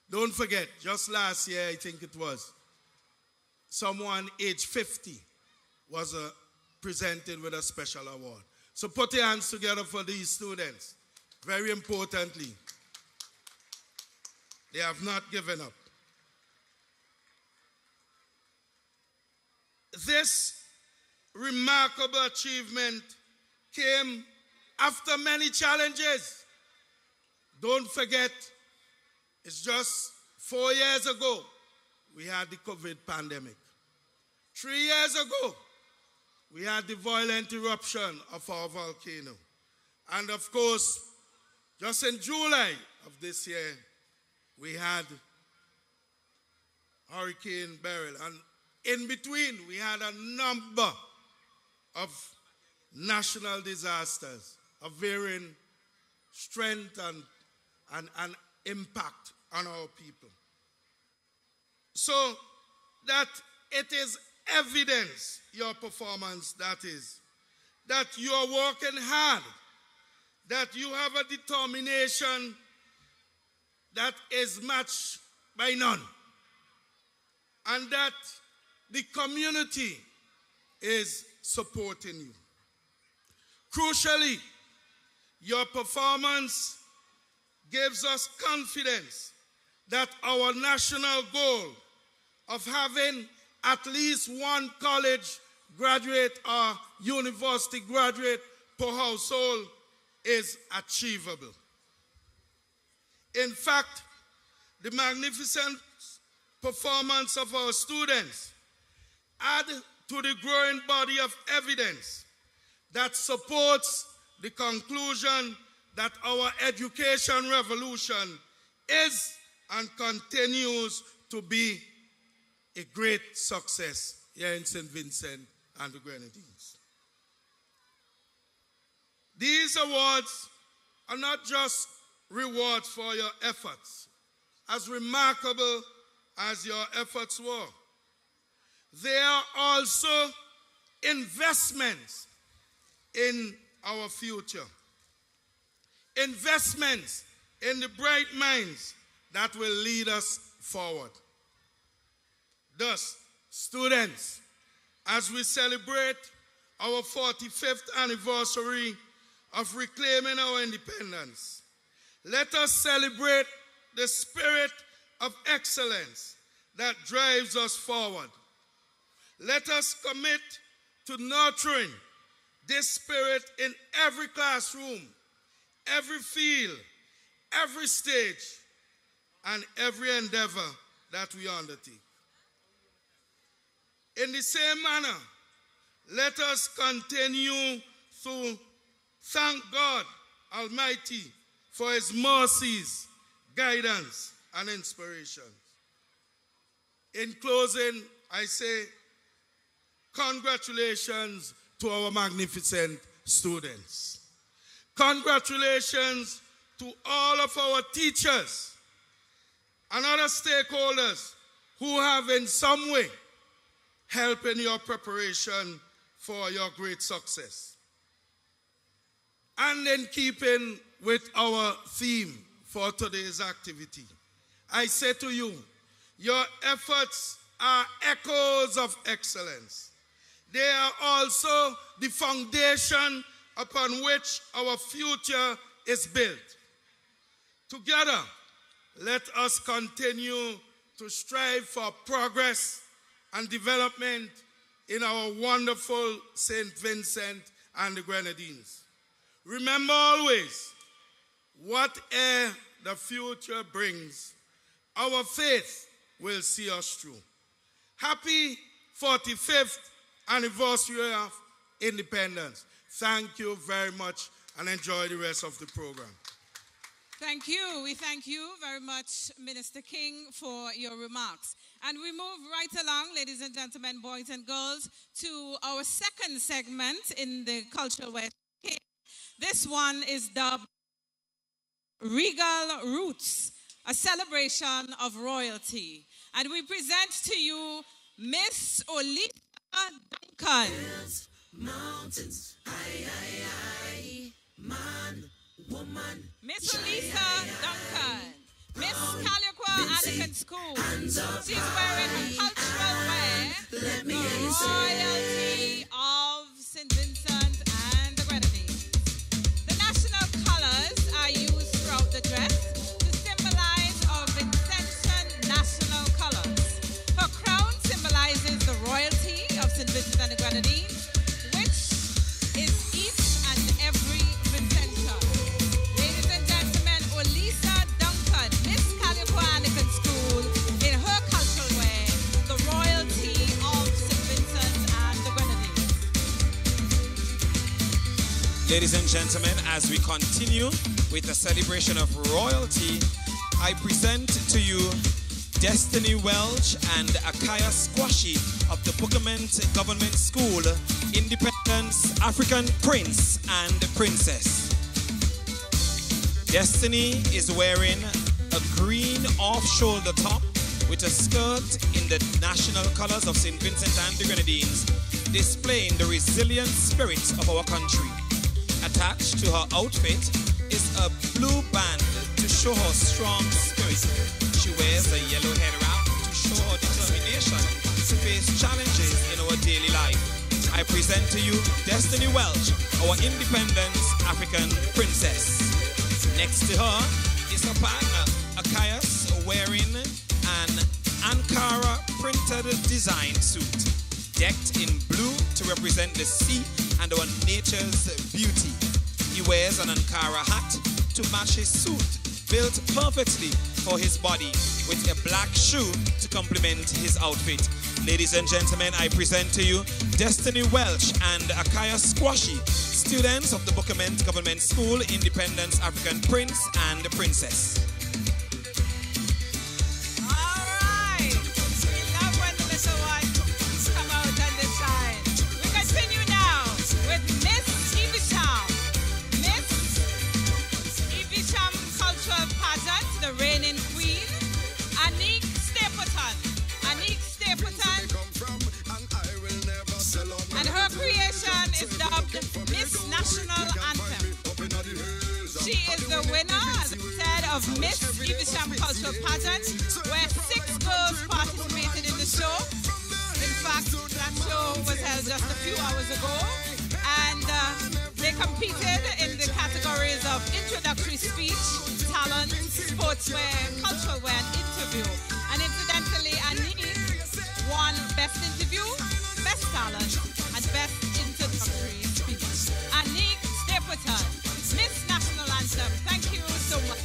Don't forget, just last year, I think it was, someone aged 50 was presented with a special award. So put your hands together for these students. Very importantly, they have not given up. This remarkable achievement came after many challenges. Don't forget, it's just 4 years ago we had the COVID pandemic. 3 years ago, we had the violent eruption of our volcano. And of course, just in July of this year, we had Hurricane Beryl. And in between, we had a number of national disasters of varying strength and impact on our people. So that it is evidence, your performance, that is, that you are working hard, that you have a determination that is matched by none, and that the community is supporting you. Crucially, your performance gives us confidence that our national goal of having at least one college graduate or university graduate per household is achievable. In fact, the magnificent performance of our students add to the growing body of evidence that supports the conclusion that our education revolution is and continues to be a great success here in St. Vincent and the Grenadines. These awards are not just rewards for your efforts, as remarkable as your efforts were. They are also investments in our future. Investments in the bright minds that will lead us forward. Thus, students, as we celebrate our 45th anniversary of reclaiming our independence, let us celebrate the spirit of excellence that drives us forward. Let us commit to nurturing this spirit in every classroom, every field, every stage, and every endeavor that we undertake. In the same manner, let us continue to thank God Almighty for His mercies, guidance, and inspiration. In closing, I say congratulations to our magnificent students. Congratulations to all of our teachers and other stakeholders who have in some way helped in your preparation for your great success. And in keeping with our theme for today's activity, I say to you, your efforts are echoes of excellence. They are also the foundation upon which our future is built. Together, let us continue to strive for progress and development in our wonderful St. Vincent and the Grenadines. Remember always, whatever the future brings, our faith will see us through. Happy 45th anniversary of independence. Thank you very much and enjoy the rest of the program. Thank you. We thank you very much, Minister King, for your remarks. And we move right along, ladies and gentlemen, boys and girls, to our second segment in the Cultural West. This one is dubbed Regal Roots, a celebration of royalty. And we present to you Miss Olisa Duncan. Hills, mountains, aye, man, woman. Miss Olisa Duncan, Miss Caliqua Anglican School. She's wearing her cultural wear, the royalty of St. Vincent and the Grenadines. The national colors are used throughout the dress to symbolize our Vincentian national colors. Her crown symbolizes the royalty of St. Vincent and the Grenadines, which is each and every Vincentian. Ladies and gentlemen, Olisa Duncan, Miss Caliqua Anglican School, in her cultural wear, the royalty of St. Vincent and the Grenadines. Ladies and gentlemen, as we continue with the celebration of royalty, I present to you Destiny Welch and Akaya Squashy of the Bookament Government School, Independence, African Prince and Princess. Destiny is wearing a green off-shoulder top with a skirt in the national colors of St. Vincent and the Grenadines, displaying the resilient spirit of our country. Attached to her outfit is a blue band to show her strong spirit. She wears a yellow head wrap to show her determination to face challenges in our daily life. I I present to you Destiny Welch, our Independence African princess. Next to her is her partner, Akayas, wearing an Ankara printed design suit, decked in blue to represent the sea and our nature's beauty. He wears an Ankara hat to match his suit, built perfectly for his body, with a black shoe to complement his outfit. Ladies and gentlemen, I present to you Destiny Welch and Akaya Squashy, students of the Bukament Government School, Independence African Prince and Princess. All right. We love when the little ones come out and they shine. We continue now with Miss Evisham. Miss Evisham Cultural Pageant, the reigning queen, Anik Stapleton. Anik Stapleton. And her creation is dubbed Miss National Anthem. She is the winner, as I said, of Miss Evisham Cultural Pageant, where 6 girls participated in the show. In fact, that show was held just a few hours ago. And they competed in the categories of introductory speech, talent, sportswear, cultural wear, and interview. And incidentally, Anik won Best Interview, Best Talent, and Best Introductory Speech. Anik Stapleton, Miss National Anthem. Thank you so much.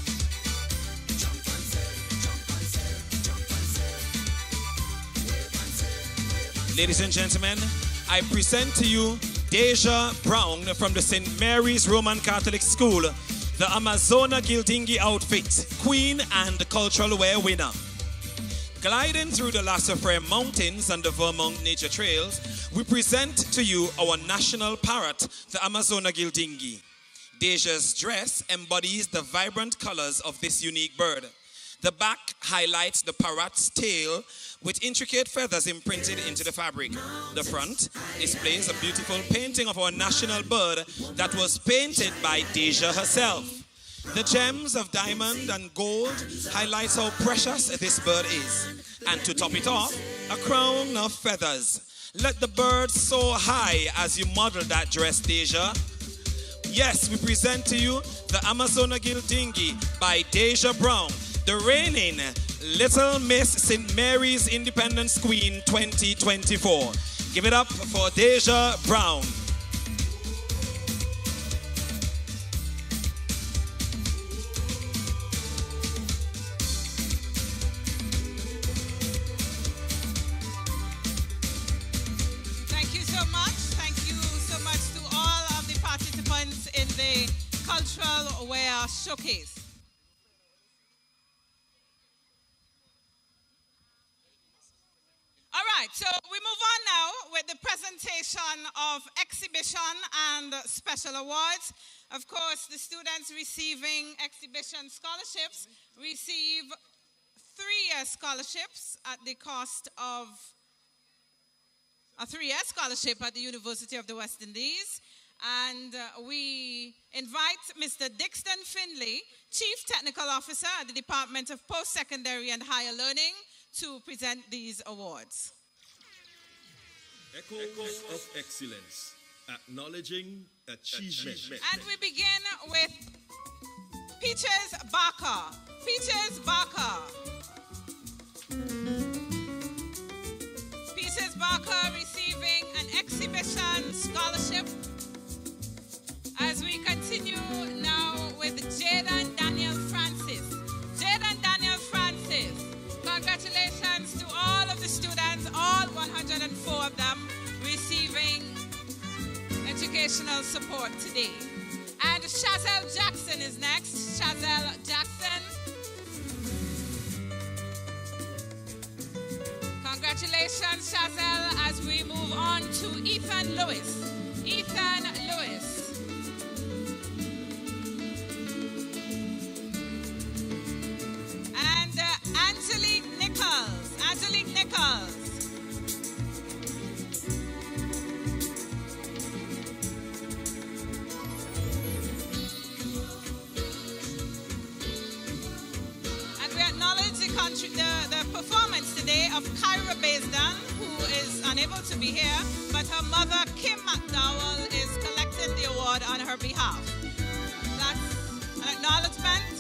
Ladies and gentlemen, I present to you Deja Brown from the St. Mary's Roman Catholic School, the Amazona Gildingi outfit, queen and cultural wear winner. Gliding through the Lassaframe Mountains and the Vermont Nature Trails, we present to you our national parrot, the Amazona Gildingi. Deja's dress embodies the vibrant colors of this unique bird. The back highlights the parrot's tail with intricate feathers imprinted into the fabric. The front displays a beautiful painting of our national bird that was painted by Deja herself. The gems of diamond and gold highlights how precious this bird is. And to top it off, a crown of feathers. Let the bird soar high as you model that dress, Deja. Yes, we present to you the Amazona Gildingi by Deja Brown, the reigning Little Miss St. Mary's Independence Queen 2024. Give it up for Deja Brown. Thank you so much. Thank you so much to all of the participants in the Cultural Wear Showcase. All right, so we move on now with the presentation of exhibition and special awards. Of course, the students receiving exhibition scholarships receive 3-year scholarships at the cost of a 3-year scholarship at the University of the West Indies. And we invite Mr. Dixon Finley, Chief Technical Officer at the Department of Post-Secondary and Higher Learning, to present these awards. Echoes of excellence, acknowledging achievement. And we begin with Peaches Barker. Peaches Barker. Peaches Barker receiving an exhibition scholarship. As we continue now with Jaden Daniel Francis. Jaden Daniel Francis. Congratulations to all of the students, all 104 of them, receiving educational support today. And Chazelle Jackson is next. Chazelle Jackson. Congratulations, Chazelle, as we move on to Ethan Lewis. Ethan Lewis. And Angelique Nichols. Angelique Nichols. And we acknowledge the performance today of Kyra Baisden, who is unable to be here, but her her mother, Kim McDowell, is collecting the award on her behalf. That's an acknowledgement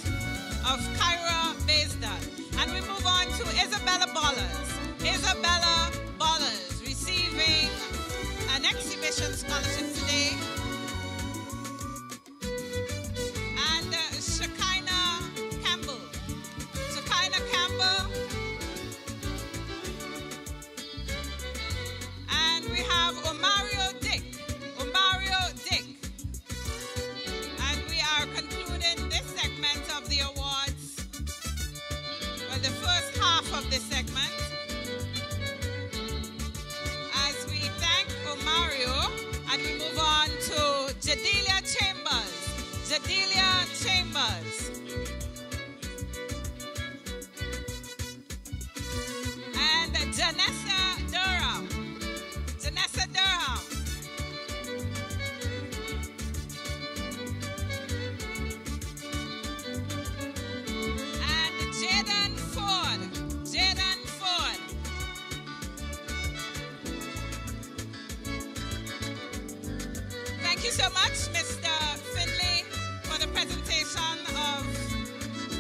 of Kyra Baisden. And we move on to Isabella Bollers. Isabella Bollers receiving an exhibition scholarship today. And Shekinah Campbell. Shekinah Campbell. And we have Omario Dick. Omario Dick. And we are concluding this segment of the awards. Well, the first half of this segment. As we thank Omario, and we move on to Jadelia Chambers. Jadelia Chambers. And Janessa Durham. Janessa Durham. And Jaden Ford. Jaden Ford. Thank you so much, Mr. Finley, for the presentation of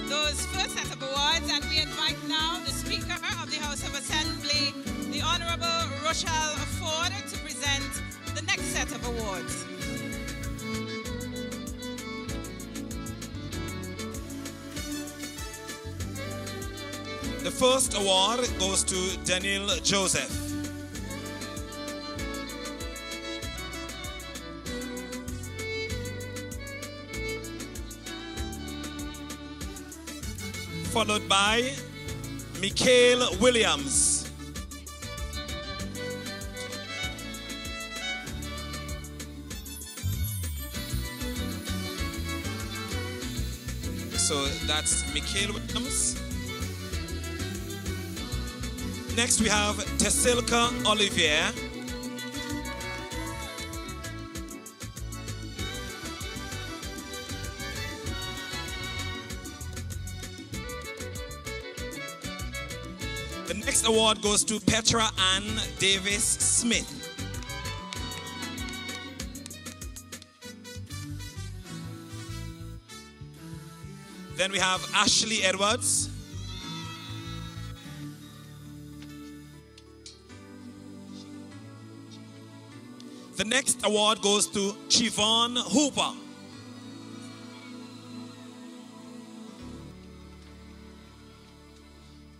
those first set of awards. And we invite now the Speaker of the House of Assembly, the Honorable Rochelle Ford, to present the next set of awards. The first award goes to Daniel Joseph. Followed by Mikhail Williams. So that's Mikhail Williams. Next we have Tessilka Olivier. The next award goes to Petra Ann Davis Smith. Then we have Ashley Edwards. The next award goes to Chivon Hooper.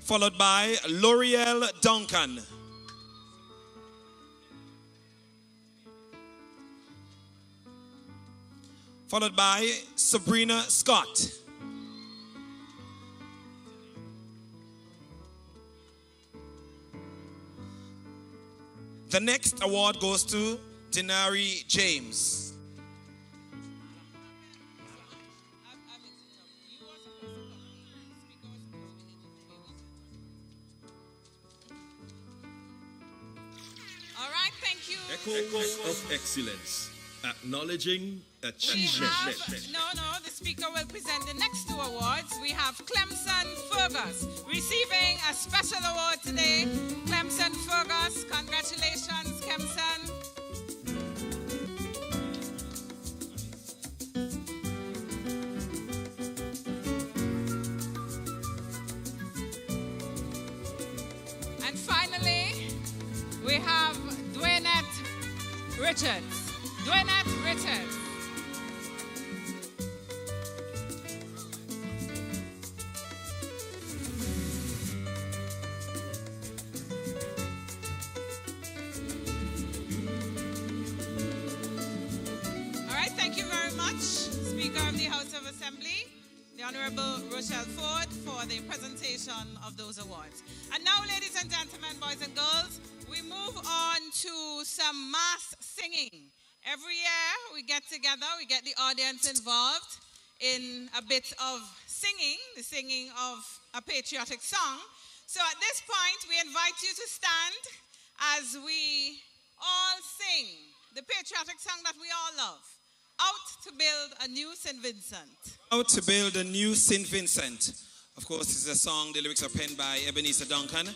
Followed by L'Oreal Duncan. Followed by Sabrina Scott. The next award goes to Denari James. All right, thank you. Echoes of excellence, acknowledging achievement. The speaker will present the next two awards. We have Clemson Fergus receiving a special award today. Clemson Fergus, congratulations, Clemson. And finally, we have Dwynette Richards. Dwynette Richards. Speaker of the House of Assembly, the Honorable Rochelle Ford, for the presentation of those awards. And now, ladies and gentlemen, boys and girls, we move on to some mass singing. Every year we get together, we get the audience involved in a bit of singing, the singing of a patriotic song. So at this point, we invite you to stand as we all sing the patriotic song that we all love. Out to build a new St. Vincent. Out to build a new St. Vincent. Of course, it's a song, the lyrics are penned by Ebenezer Duncan.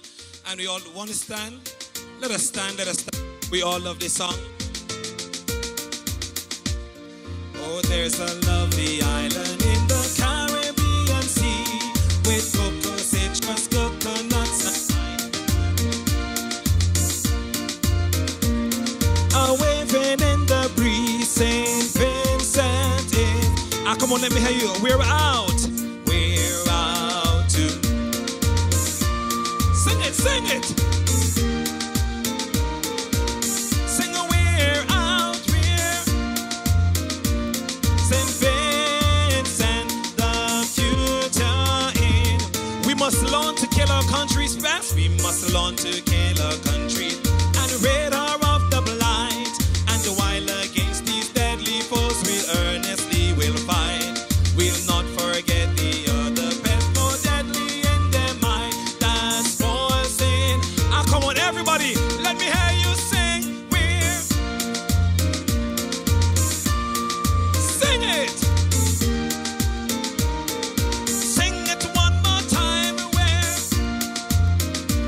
And we all want to stand. Let us stand, let us stand. We all love this song. Oh, there's a lovely island in the Caribbean Sea with cocoa, citrus, coconuts, a waving in the breeze, St. Vincent is. Ah, come on, let me hear you. We're out to sing it, sing it. Sing a we're out, we're St. Vincent, the future in. We must learn to kill our country's best. We must learn to kill our country and rid her of the blight. And while against these deadly foes we earnestly will fight, we'll not forget the other pest, more deadly in their mind, that's poison. Ah, come on, everybody, let me hear you sing. We're sing it. Sing it one more time. Where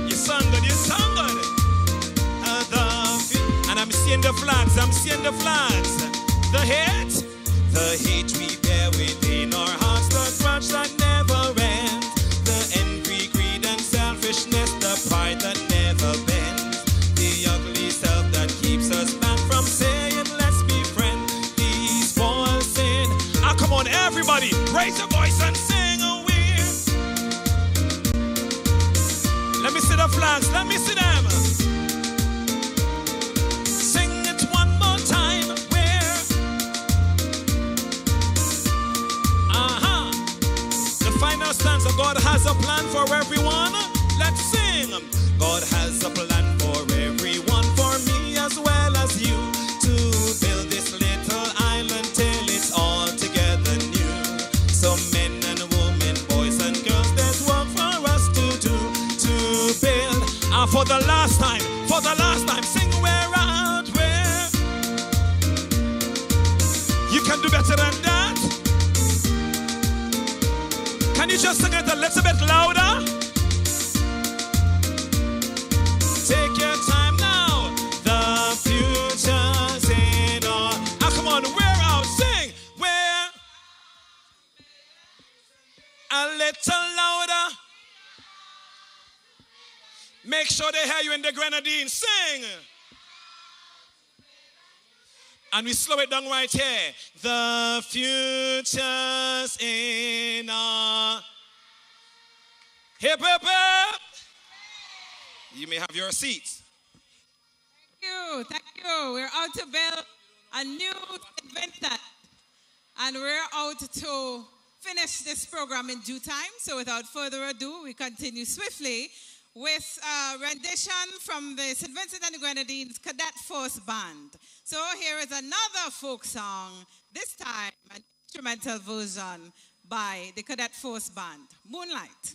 you sung good, you sung good. And I'm seeing the flags, I'm seeing the flags. The hate we bear within our hearts, the grudge that never ends, the envy, greed, and selfishness, the pride that never bends, the ugly self that keeps us back from saying, let's be friends. These false sin. Ah, come on, everybody, raise your voice and sing a weird. Let me see the flags, let me see them. Sing it one more time. Final stanza, God has a plan for everyone. Let's sing. God has a plan for everyone, for me as well as you, to build this little island till it's all together new. So men and women, boys and girls, there's work for us to do, to build. And for the last time, sing we're out where. You can do better than that. Can you just sing it a little bit louder? Take your time now. The future's in our. Ah, come on, we're out. Sing. We're a little louder. Make sure they hear you in the Grenadines. Sing. And we slow it down right here. The future's in our. Hip, hip, hip. You may have your seats. Thank you. We're out to build a new Vincent. And we're out to finish this program in due time. So without further ado, we continue swiftly with a rendition from the St. Vincent and the Grenadines Cadet Force Band. So here is another folk song, this time an instrumental version by the Cadet Force Band, Moonlight.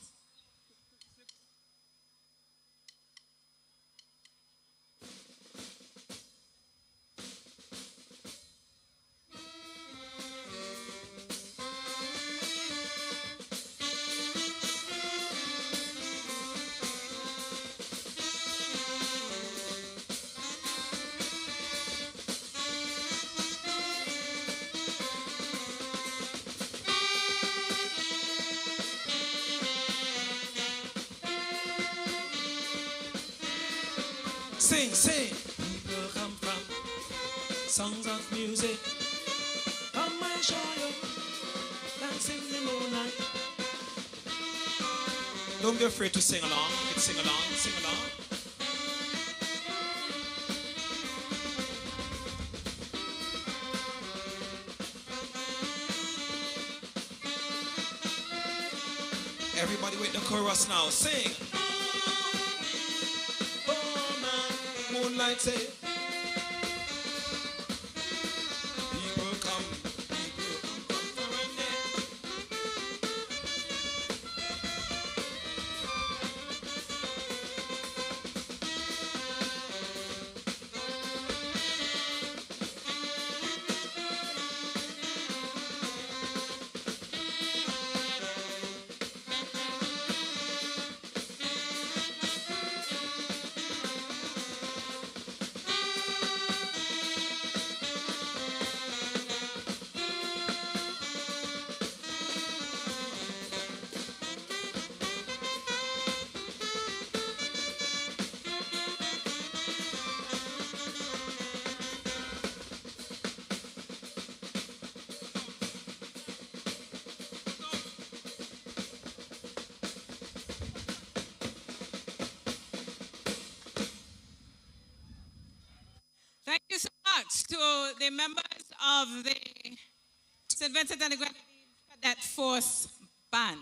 Sing, sing. People come from songs of music. Come and show you, dancing the moonlight. Don't be afraid to sing along. You can sing along, sing along. Everybody with the chorus now, sing. Moonlight say, people come for a day. the members of the St. Vincent and the Grenadines Cadet Force Band.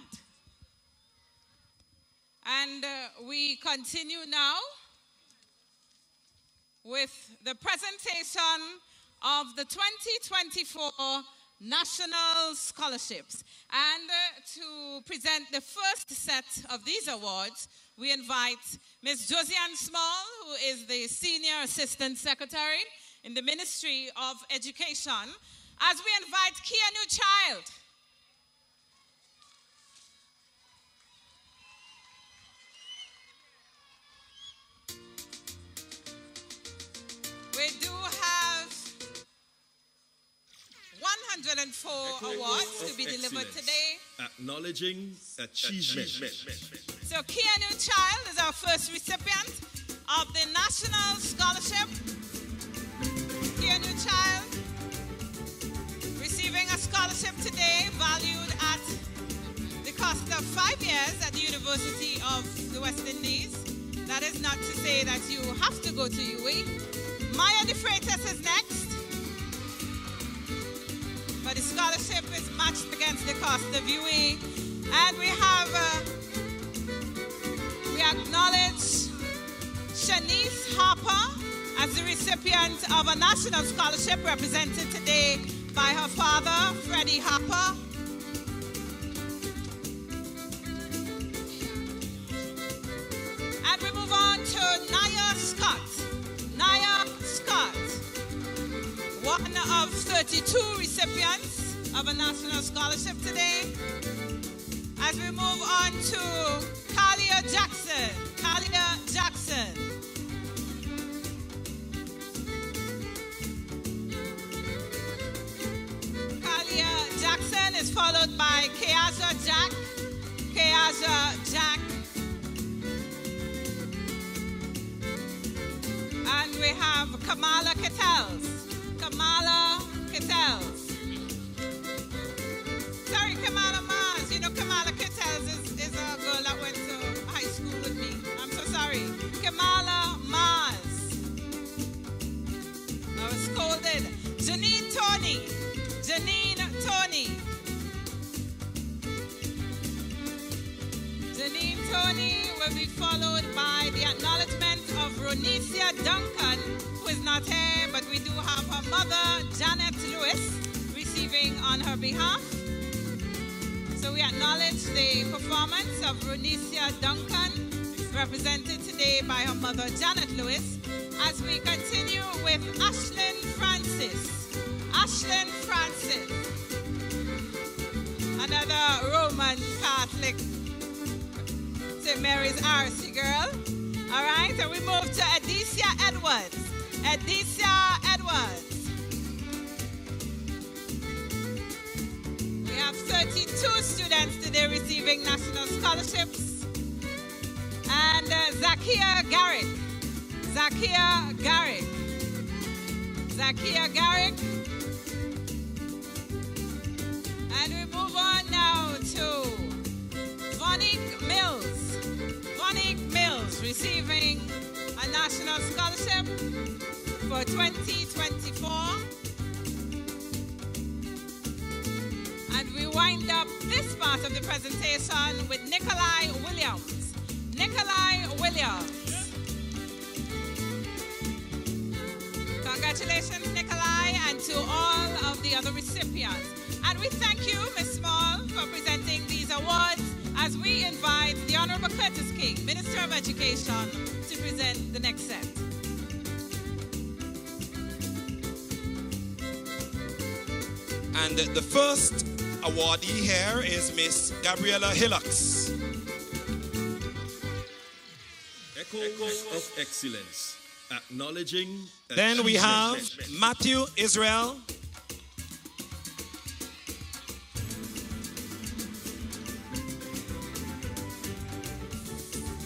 And we continue now with the presentation of the 2024 National Scholarships. And to present the first set of these awards, we invite Ms. Josiane Small, who is the Senior Assistant Secretary in the Ministry of Education, as we invite Keanu Child. We do have 104 awards to be delivered today. Acknowledging achievement. So Keanu Child is our first recipient of the National Scholarship. Keanu Child receiving a scholarship today valued at the cost of 5 years at the University of the West Indies. That is not to say that you have to go to UWE. Maya De Freitas is next. But the scholarship is matched against the cost of UWE. And we acknowledge Shanice Harper as the recipient of a national scholarship represented today by her father, Freddie Harper. And we move on to Naya Scott. Naya Scott, one of 32 recipients of a national scholarship today. As we move on to Kalia Jackson. Kalia Jackson. Kalia Jackson is followed by Keaja Jack. Keaja Jack. And we have Kamala Kettles. Kamala Kettles. Sorry, Kamala Mars. You know Kamala Kettles is a girl that went to high school with me. I'm so sorry. Kamala Mars. I was scolded. Janine Tony. Janine Tony. Janine Tony will be followed by the acknowledgement of Ronicia Duncan, who is not here, but we do have her mother, Janet Lewis, receiving on her behalf. So we acknowledge the performance of Ronicia Duncan, represented today by her mother, Janet Lewis, as we continue with Ashlyn Francis. Ashlyn Francis, another Roman Catholic St. Mary's RC girl. All right, and we move to Adicia Edwards. Adicia Edwards. We have 32 students today receiving national scholarships. And Zakia Garrick. Zakia Garrick. Zakia Garrick. And we move on now to Vonique Mills. Vonique Mills receiving a national scholarship for 2024. And we wind up this part of the presentation with Nikolai Williams. Nikolai Williams. Congratulations, Nikolai, and to all of the other recipients. And we thank you, Ms. Small, for presenting these awards as we invite the Honorable Curtis King, Minister of Education, to present the next set. And the first awardee here is Miss Gabriella Hillocks. Echoes of excellence. Acknowledging Then we have achievement. Matthew Israel.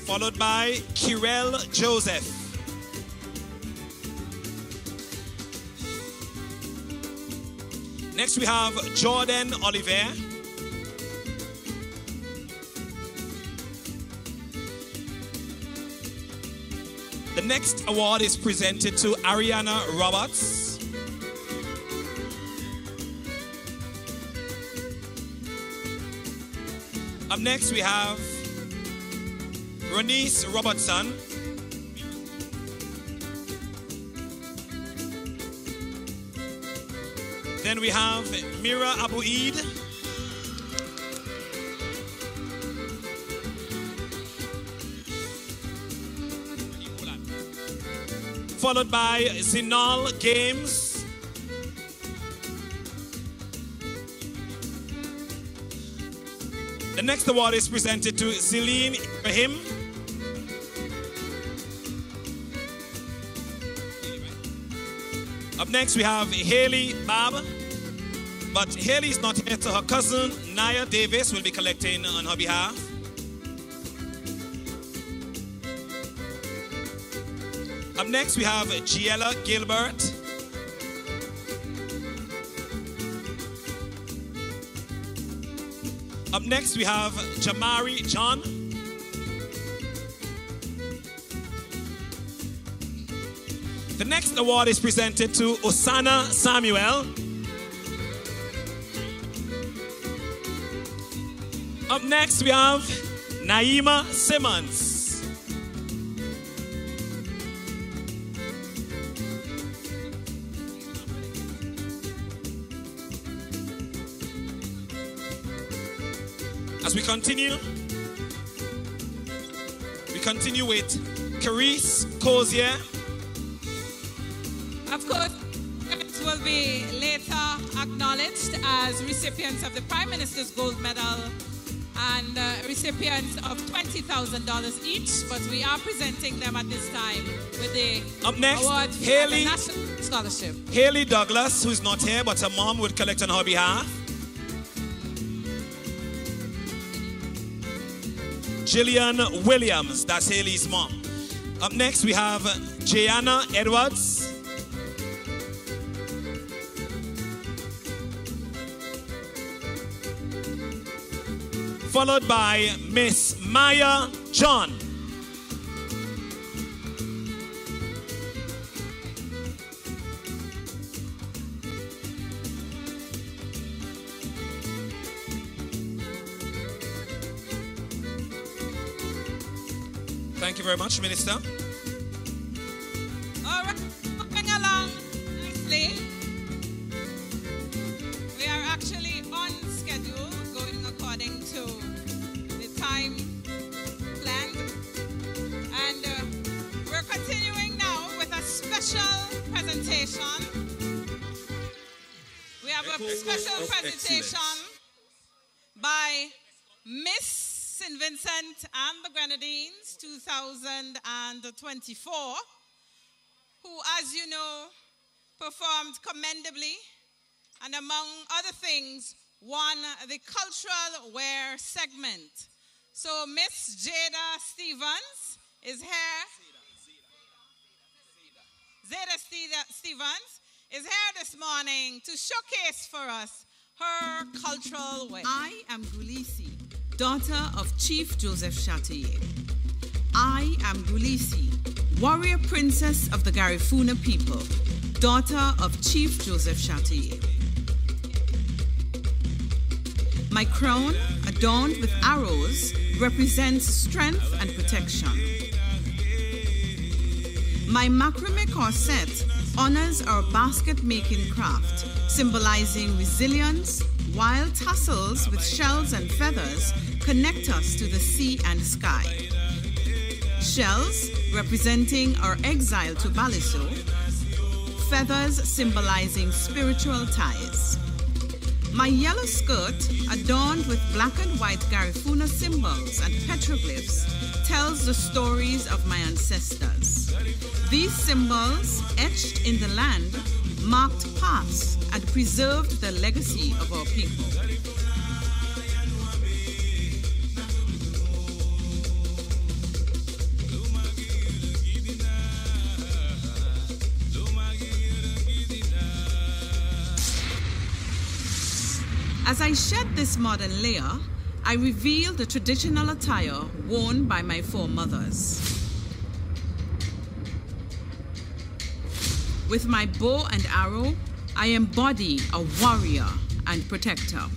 Followed by Kirel Joseph. Next we have Jordan Oliver. The next award is presented to Ariana Roberts. Up next, we have Ronice Robertson. Then we have Mira Abu Eid. Followed by Zinal Games. The next award is presented to Celine Ibrahim. Up next we have Haley Bab. But Haley is not here, so her cousin Naya Davis will be collecting on her behalf. Up next we have Giella Gilbert. Up next we have Jamari John. The next award is presented to Osana Samuel. Up next we have Naima Simmons. As we continue with Carice Cozier. Of course, parents will be later acknowledged as recipients of the Prime Minister's Gold Medal and recipients of $20,000 each, but we are presenting them at this time with the Up next, award for the National Scholarship. Haley Douglas, who's not here, but her mom would collect on her behalf. Jillian Williams, that's Haley's mom. Up next, we have Jayana Edwards. Followed by Miss Maya John. Thank you very much, Minister. All right, moving along nicely. We are actually on schedule, going according to the time planned. And we're continuing now with a special presentation. We have a special presentation by Miss St. Vincent and the Grenadines 2024, who, as you know, performed commendably and, among other things, won the cultural wear segment. So Miss Jada Stevens is here. Zeta Stevens is here this morning to showcase for us her cultural wear. I am Gulisi, daughter of Chief Joseph Chatier. I am Gulisi, warrior princess of the Garifuna people, daughter of Chief Joseph Chatier. My crown, adorned with arrows, represents strength and protection. My macrame corset honors our basket-making craft, symbolizing resilience, while tassels with shells and feathers connect us to the sea and sky. Shells representing our exile to Baliso, feathers symbolizing spiritual ties. My yellow skirt, adorned with black and white Garifuna symbols and petroglyphs, tells the stories of my ancestors. These symbols, etched in the land, marked paths and preserved the legacy of our people. As I shed this modern layer, I reveal the traditional attire worn by my foremothers. With my bow and arrow, I embody a warrior and protector.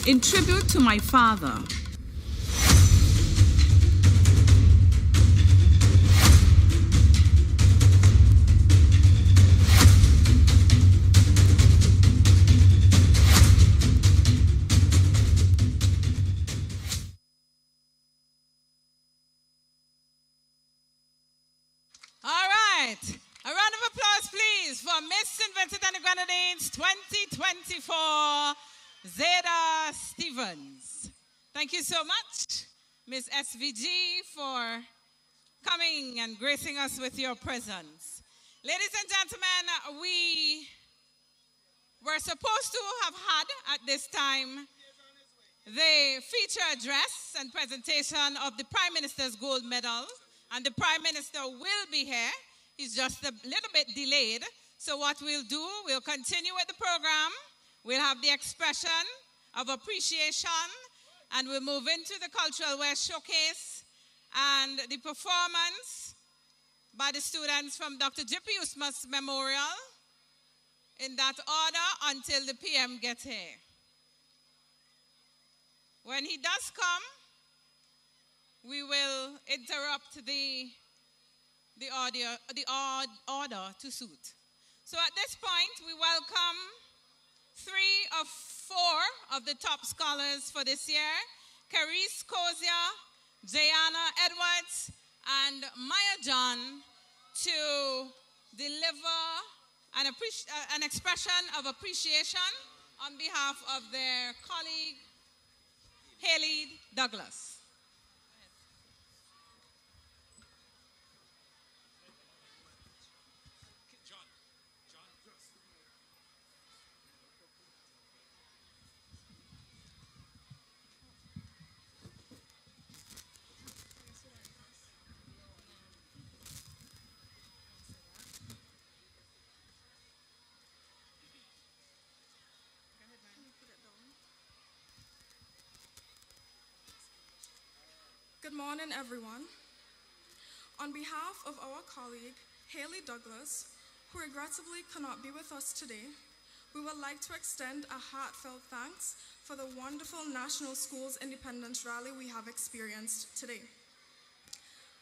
In tribute to my father, A round of applause, please, for Miss St. Vincent and the Grenadines 2024, Zeta Stevens. Thank you so much, Miss SVG, for coming and gracing us with your presence. Ladies and gentlemen, we were supposed to have had at this time the feature address and presentation of the Prime Minister's Gold Medal, and the Prime Minister will be here. He's just a little bit delayed. So what we'll do, we'll continue with the program. We'll have the expression of appreciation, and we'll move into the Cultural Wear Showcase and the performance by the students from Dr. J.P. Usmas Memorial in that order until the PM gets here. When he does come, we will interrupt the order to suit. So at this point, we welcome 3 of 4 of the top scholars for this year, Carice Kozia, Jayana Edwards, and Maya John, to deliver an expression of appreciation on behalf of their colleague, Haley Douglas. Good morning, everyone. On behalf of our colleague, Haley Douglas, who regrettably cannot be with us today, we would like to extend a heartfelt thanks for the wonderful National Schools Independence Rally we have experienced today.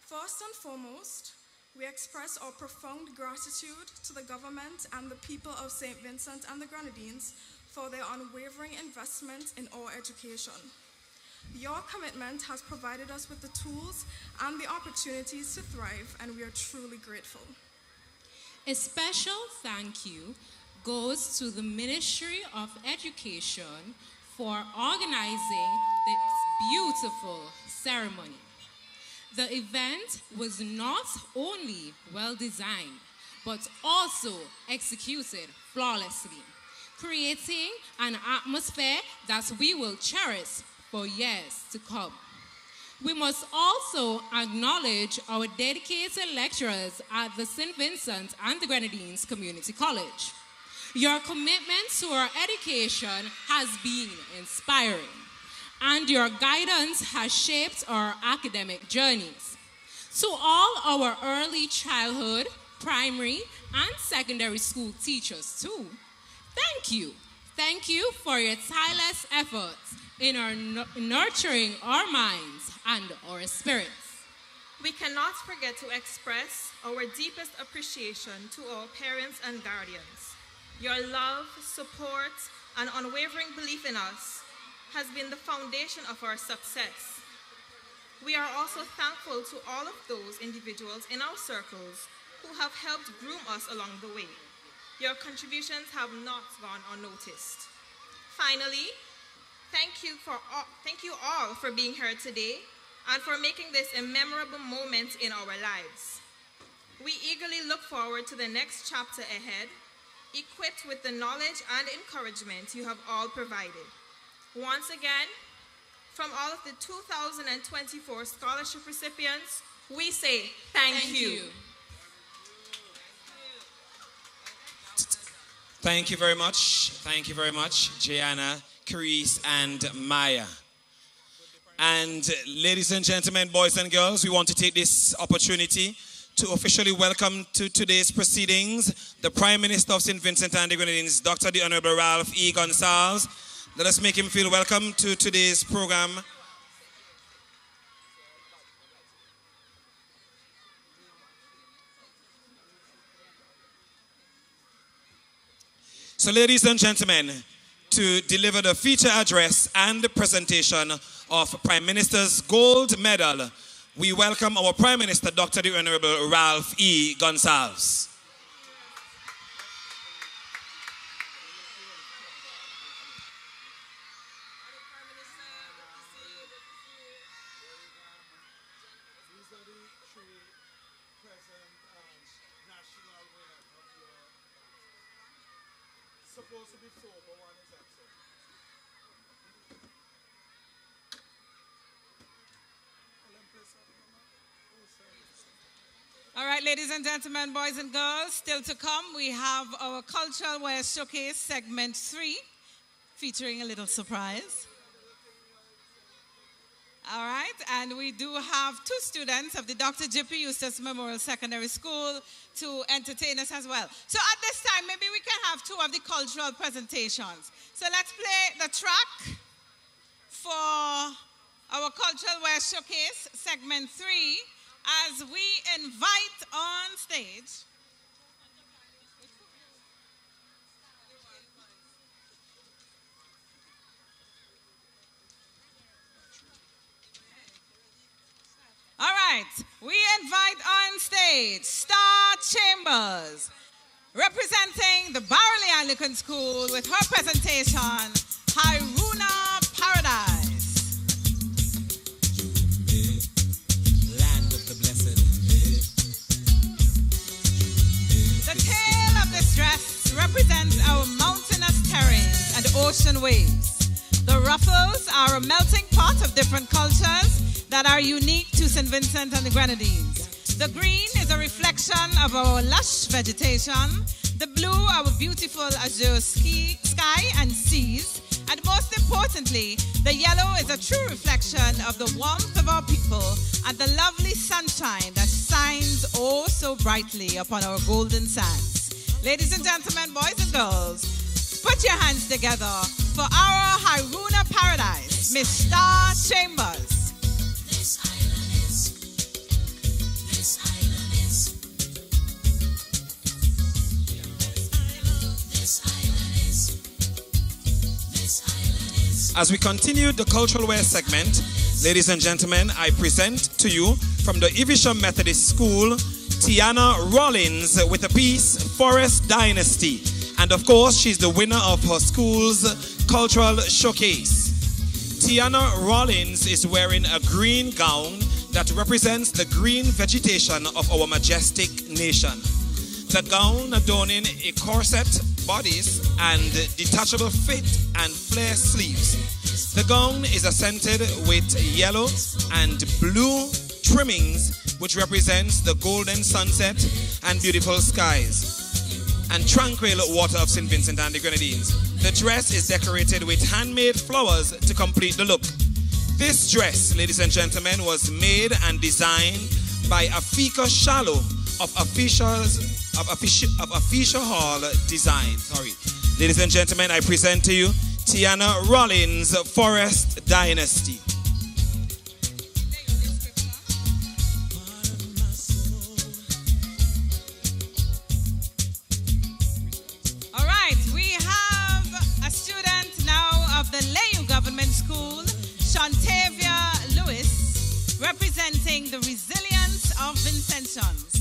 First and foremost, we express our profound gratitude to the government and the people of St. Vincent and the Grenadines for their unwavering investment in our education. Your commitment has provided us with the tools and the opportunities to thrive, and we are truly grateful. A special thank you goes to the Ministry of Education for organizing this beautiful ceremony. The event was not only well designed, but also executed flawlessly, creating an atmosphere that we will cherish for years to come. We must also acknowledge our dedicated lecturers at the St. Vincent and the Grenadines Community College. Your commitment to our education has been inspiring, and your guidance has shaped our academic journeys. To all our early childhood, primary, and secondary school teachers too, thank you. Thank you for your tireless efforts in nurturing our minds and our spirits. We cannot forget to express our deepest appreciation to our parents and guardians. Your love, support, and unwavering belief in us has been the foundation of our success. We are also thankful to all of those individuals in our circles who have helped groom us along the way. Your contributions have not gone unnoticed. Finally, thank you all for being here today and for making this a memorable moment in our lives. We eagerly look forward to the next chapter ahead, equipped with the knowledge and encouragement you have all provided. Once again, from all of the 2024 scholarship recipients, we say thank you. Thank you very much. Thank you very much, Gianna, Carice, and Maya. And ladies and gentlemen, boys and girls, we want to take this opportunity to officially welcome to today's proceedings the Prime Minister of St. Vincent and the Grenadines, Dr. the Honorable Ralph E. Gonsalves, Let us make him feel welcome to today's program. So, ladies and gentlemen, to deliver the feature address and the presentation of Prime Minister's Gold Medal, we welcome our Prime Minister, Dr. the Honorable Ralph E. Gonsalves. All right, ladies and gentlemen, boys and girls, still to come, we have our Cultural Wear Showcase segment 3, featuring a little surprise. All right, and we do have 2 students of the Dr. J.P. Eustace Memorial Secondary School to entertain us as well. So at this time, maybe we can have 2 of the cultural presentations. So let's play the track for our Cultural Wear Showcase segment 3, as we invite on stage all right, we invite on stage Star Chambers, representing the Bursary Anglican School with her presentation, Haruna Paradise. The tail of this dress represents our mountainous terrains and ocean waves. The ruffles are a melting pot of different cultures that are unique to St. Vincent and the Grenadines. The green is a reflection of our lush vegetation. The blue, our beautiful azure sky and seas. And most importantly, the yellow is a true reflection of the warmth of our people and the lovely sunshine that shines oh so brightly upon our golden sands. Ladies and gentlemen, boys and girls, put your hands together for our Haruna Paradise, Miss Star Chambers. As we continue the cultural wear segment, ladies and gentlemen, I present to you from the Evesham Methodist School, Tiana Rollins with a piece, Forest Dynasty. And of course, she's the winner of her school's cultural showcase. Tiana Rollins is wearing a green gown that represents the green vegetation of our majestic nation. The gown adorning a corset bodice and detachable fit and flare sleeves. The gown is accented with yellow and blue trimmings, which represents the golden sunset and beautiful skies and tranquil water of St. Vincent and the Grenadines. The dress is decorated with handmade flowers to complete the look. This dress, ladies and gentlemen, was made and designed by Afika Shallow of Official Hall Design. Ladies and gentlemen, I present to you Tiana Rollins, Forest Dynasty. All right, we have a student now of the Layu Government School, Shantavia Lewis, representing the resilience of Vincentians.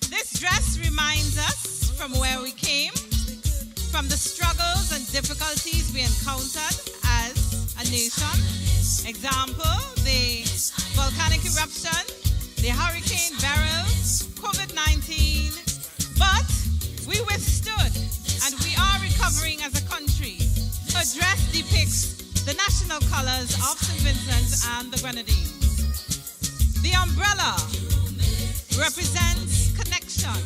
This dress reminds us from where we came, from the struggles and difficulties we encountered as a nation. Example, the volcanic eruption, the Hurricane Beryl, COVID-19. But we withstood and we are recovering as a country. Her dress depicts the national colors of St. Vincent and the Grenadines. The umbrella represents connection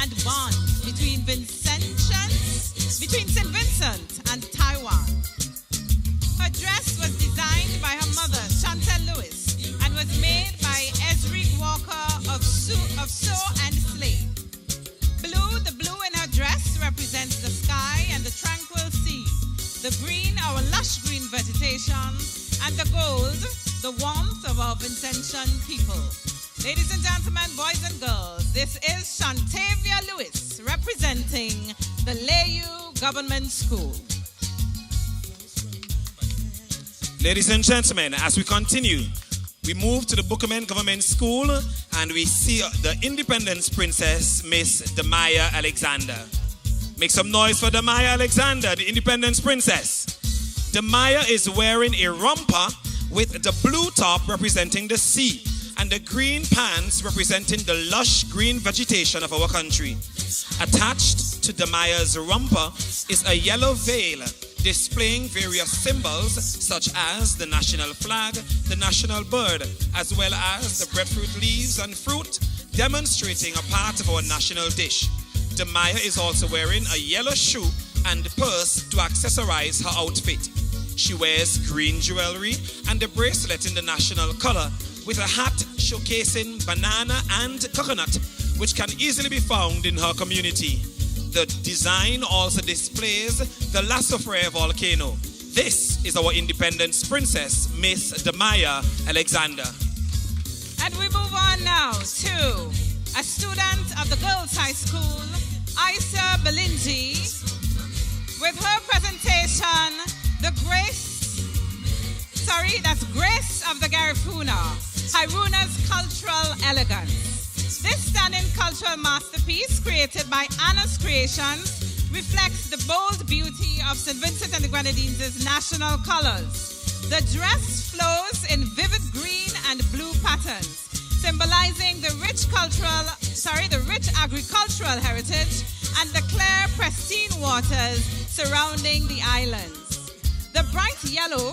and bond between St. Vincent and Taiwan. Her dress was designed by her mother, Chantel Lewis, and was made by Ezric Walker of Sew and Slade. The blue in her dress represents the sky and the tranquil sea. The green, our lush vegetation, and the gold, the warmth of our Vincentian people. Ladies and gentlemen, boys and girls, this is Shantavia Lewis representing the Layu Government School. Ladies and gentlemen, as we continue, we move to the Buchanan Government School and we see the Independence Princess, Miss Demaya Alexander. Make some noise for Demaya Alexander, the Independence Princess. Demaya is wearing a romper with the blue top representing the sea and the green pants representing the lush green vegetation of our country. Attached to Demaya's romper is a yellow veil displaying various symbols such as the national flag, the national bird, as well as the breadfruit leaves and fruit, demonstrating a part of our national dish. Demaya is also wearing a yellow shoe and purse to accessorize her outfit. She wears green jewelry and a bracelet in the national color, with a hat showcasing banana and coconut, which can easily be found in her community. The design also displays the Lasofre volcano. This is our Independence Princess, Miss Demaya Alexander. And we move on now to a student of the Girls High School, Isa Belingi, with her presentation, Grace of the Garifuna, Hairuna's Cultural Elegance. This stunning cultural masterpiece, created by Anna's Creations, reflects the bold beauty of St. Vincent and the Grenadines' national colors. The dress flows in vivid green and blue patterns, symbolizing the rich agricultural heritage and the clear, pristine waters surrounding the islands. The bright yellow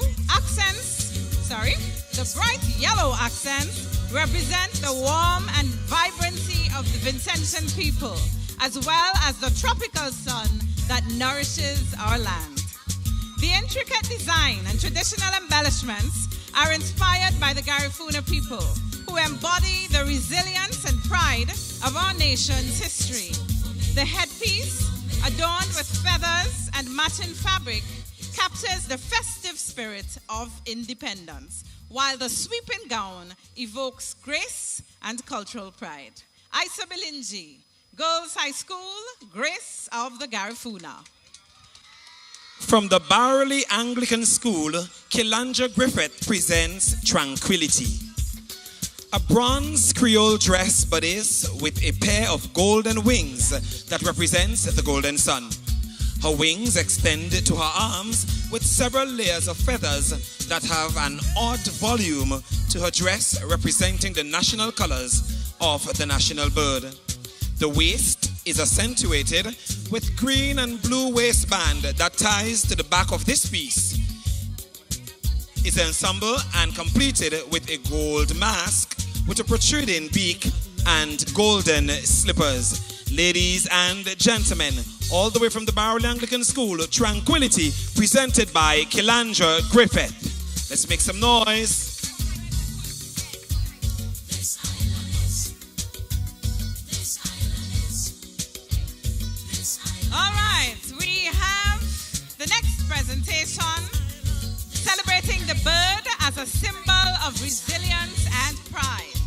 accents represent the warm and vibrancy of the Vincentian people, as well as the tropical sun that nourishes our land. The intricate design and traditional embellishments are inspired by the Garifuna people, who embody the resilience and pride of our nation's history. The headpiece, adorned with feathers and matching fabric, captures the festive spirit of independence, while the sweeping gown evokes grace and cultural pride. Isa Belingi, Girls High School, Grace of the Garifuna. From the Bursary Anglican School, Kilanja Griffith presents Tranquility. A bronze Creole dress bodice with a pair of golden wings that represents the golden sun. Her wings extend to her arms with several layers of feathers that have an odd volume to her dress, representing the national colors of the national bird. The waist is accentuated with green and blue waistband that ties to the back of this piece. It's ensembled and completed with a gold mask with a protruding beak and golden slippers. Ladies and gentlemen, all the way from the Bursary Anglican School, Tranquility, presented by Kilanja Griffith. Let's make some noise. All right, we have the next presentation, celebrating the bird as a symbol of resilience and pride.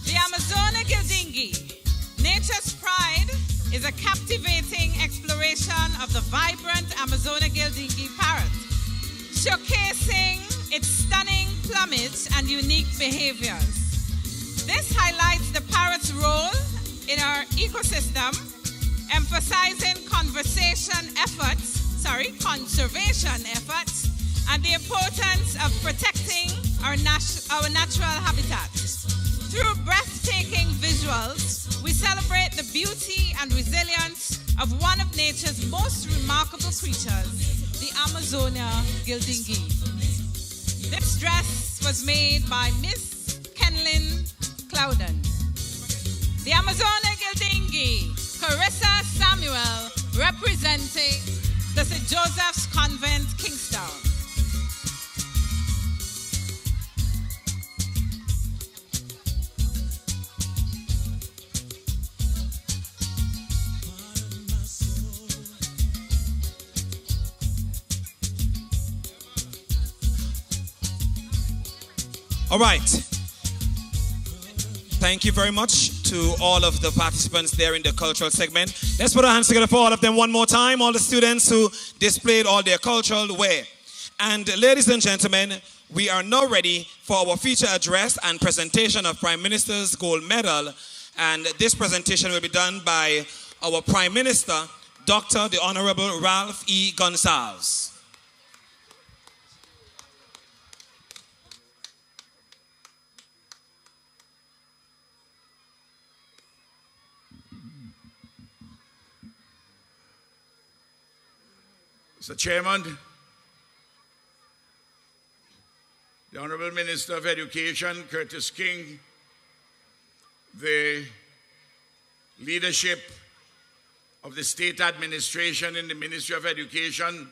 The Amazona Gildingi, Nature's Pride, is a captivating exploration of the vibrant Amazona Gildingi parrot, showcasing its stunning plumage and unique behaviors. This highlights the parrot's role in our ecosystem, emphasizing conservation efforts, and the importance of protecting our natural habitat. Through breathtaking visuals, we celebrate the beauty and resilience of one of nature's most remarkable creatures, the Amazonia Gildingi. This dress was made by Miss Kenlyn Clouden. The Amazonia Gildingi, Carissa Samuel, representing the St. Joseph's Convent, Kingstown. All right. Thank you very much to all of the participants there in the cultural segment. Let's put our hands together for all of them one more time. All the students who displayed all their cultural wear. And ladies and gentlemen, we are now ready for our feature address and presentation of Prime Minister's Gold Medal. And this presentation will be done by our Prime Minister, Dr. the Honorable Ralph E. Gonsalves. Mr. Chairman, the Honorable Minister of Education, Curtis King, the leadership of the state administration in the Ministry of Education,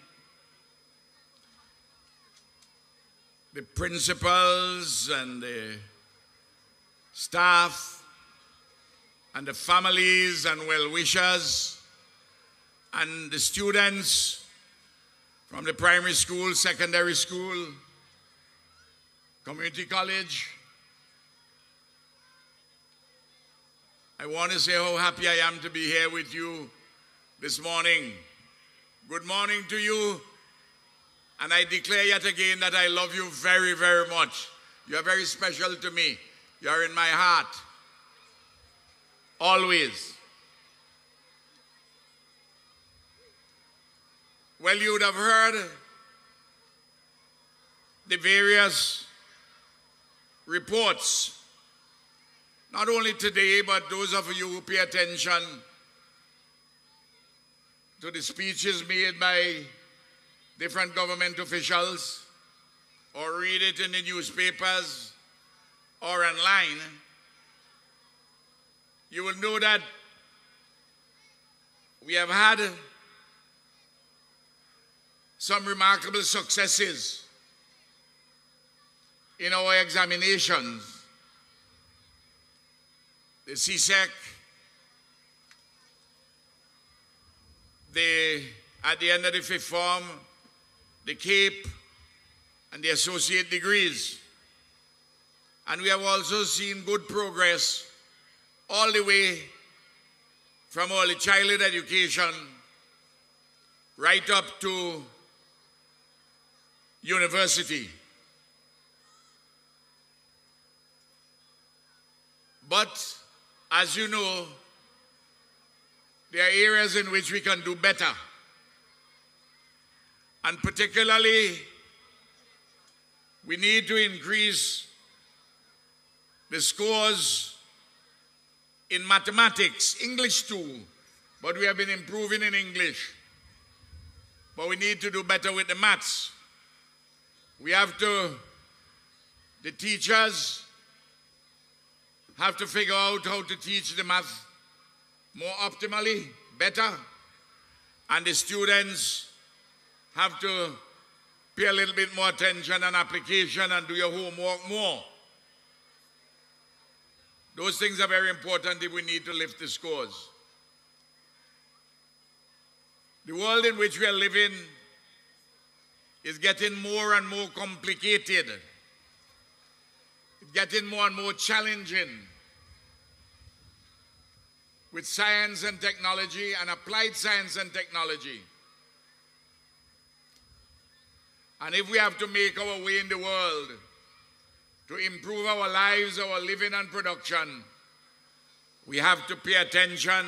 the principals and the staff and the families and well-wishers and the students from the primary school, secondary school, community college. I want to say how happy I am to be here with you this morning. Good morning to you, and I declare yet again that I love you very, very much. You are very special to me. You are in my heart, always. Well, you would have heard the various reports, not only today, but those of you who pay attention to the speeches made by different government officials or read it in the newspapers or online, you will know that we have had some remarkable successes in our examinations. The CSEC, at the end of the fifth form, the CAPE, and the associate degrees. And we have also seen good progress all the way from early childhood education right up to university. But as you know, there are areas in which we can do better. And particularly, we need to increase the scores in mathematics, English too, but we have been improving in English. But we need to do better with the maths. The teachers have to figure out how to teach the math more optimally, better, and the students have to pay a little bit more attention and application and do your homework more. Those things are very important if we need to lift the scores. The world in which we are living is getting more and more complicated. It's getting more and more challenging with science and technology and applied science and technology. And if we have to make our way in the world to improve our lives, our living and production, we have to pay attention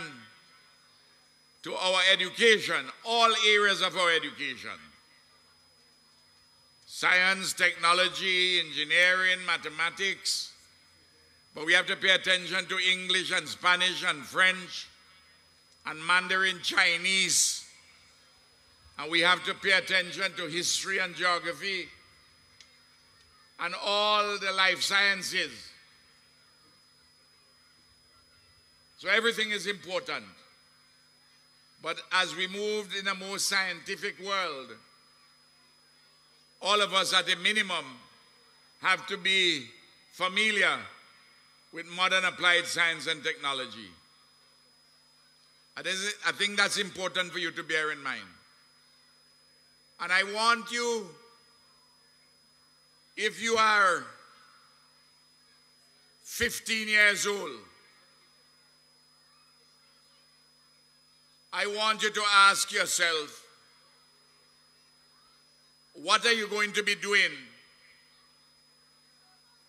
to our education, all areas of our education. Science, technology, engineering, mathematics. But we have to pay attention to English and Spanish and French and Mandarin Chinese. And we have to pay attention to history and geography and all the life sciences. So everything is important. But as we moved in a more scientific world, all of us at a minimum have to be familiar with modern applied science and technology. I think that's important for you to bear in mind. And I want you, if you are 15 years old, I want you to ask yourself, what are you going to be doing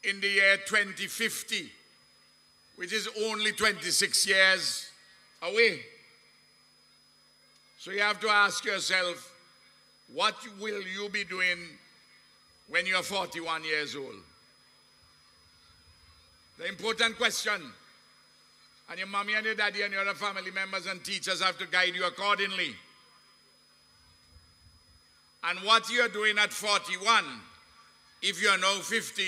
in the year 2050, which is only 26 years away? So you have to ask yourself, what will you be doing when you're 41 years old? The important question. And your mommy and your daddy and your other family members and teachers have to guide you accordingly. And what you're doing at 41, if you're now 15,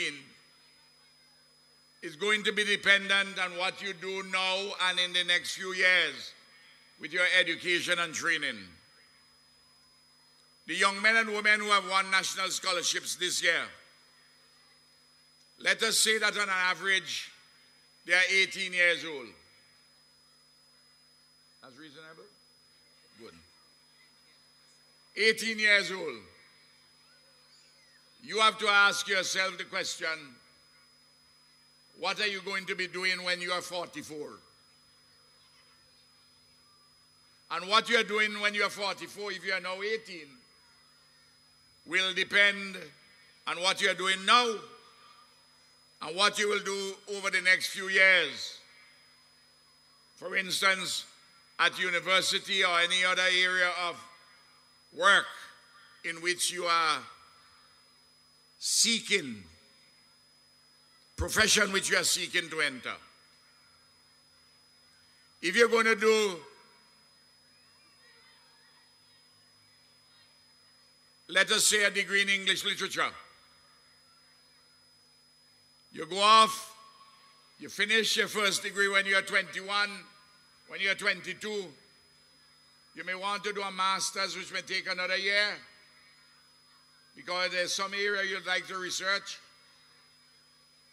is going to be dependent on what you do now and in the next few years with your education and training. The young men and women who have won national scholarships this year, let us say that on an average, they are 18 years old. That's reasonable? Good. 18 years old. You have to ask yourself the question, what are you going to be doing when you are 44? And what you are doing when you are 44, if you are now 18, will depend on what you are doing now and what you will do over the next few years. For instance, at university or any other area of work in which you are seeking, profession which you are seeking to enter. If you're going to do, let us say, a degree in English literature, you go off, you finish your first degree when you're 21, when you're 22, you may want to do a master's, which may take another year, because there's some area you'd like to research.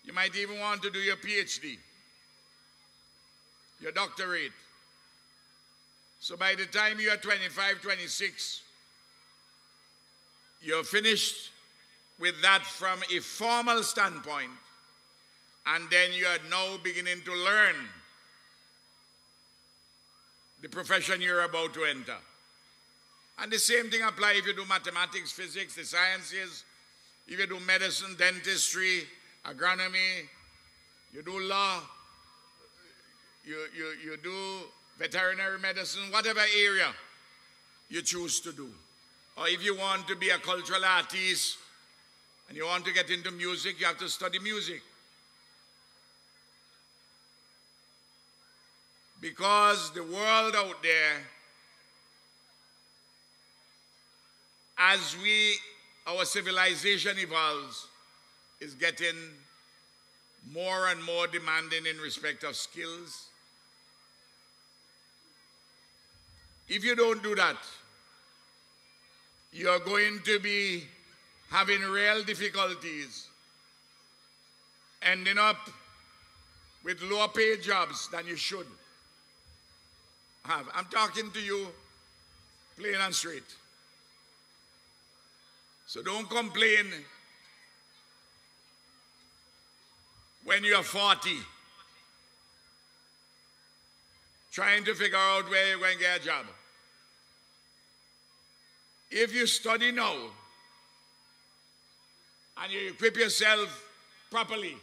You might even want to do your PhD, your doctorate. So by the time you are 25, 26, you're finished with that from a formal standpoint, and then you are now beginning to learn the profession you're about to enter. And the same thing applies if you do mathematics, physics, the sciences, if you do medicine, dentistry, agronomy, you do law, you do veterinary medicine, whatever area you choose to do. Or if you want to be a cultural artist and you want to get into music, you have to study music. Because the world out there, as our civilization evolves, is getting more and more demanding in respect of skills. If you don't do that, you're going to be having real difficulties, ending up with lower paid jobs than you should have. I'm talking to you plain and straight. So don't complain when you're 40, trying to figure out where you're going to get a job. If you study now and you equip yourself properly,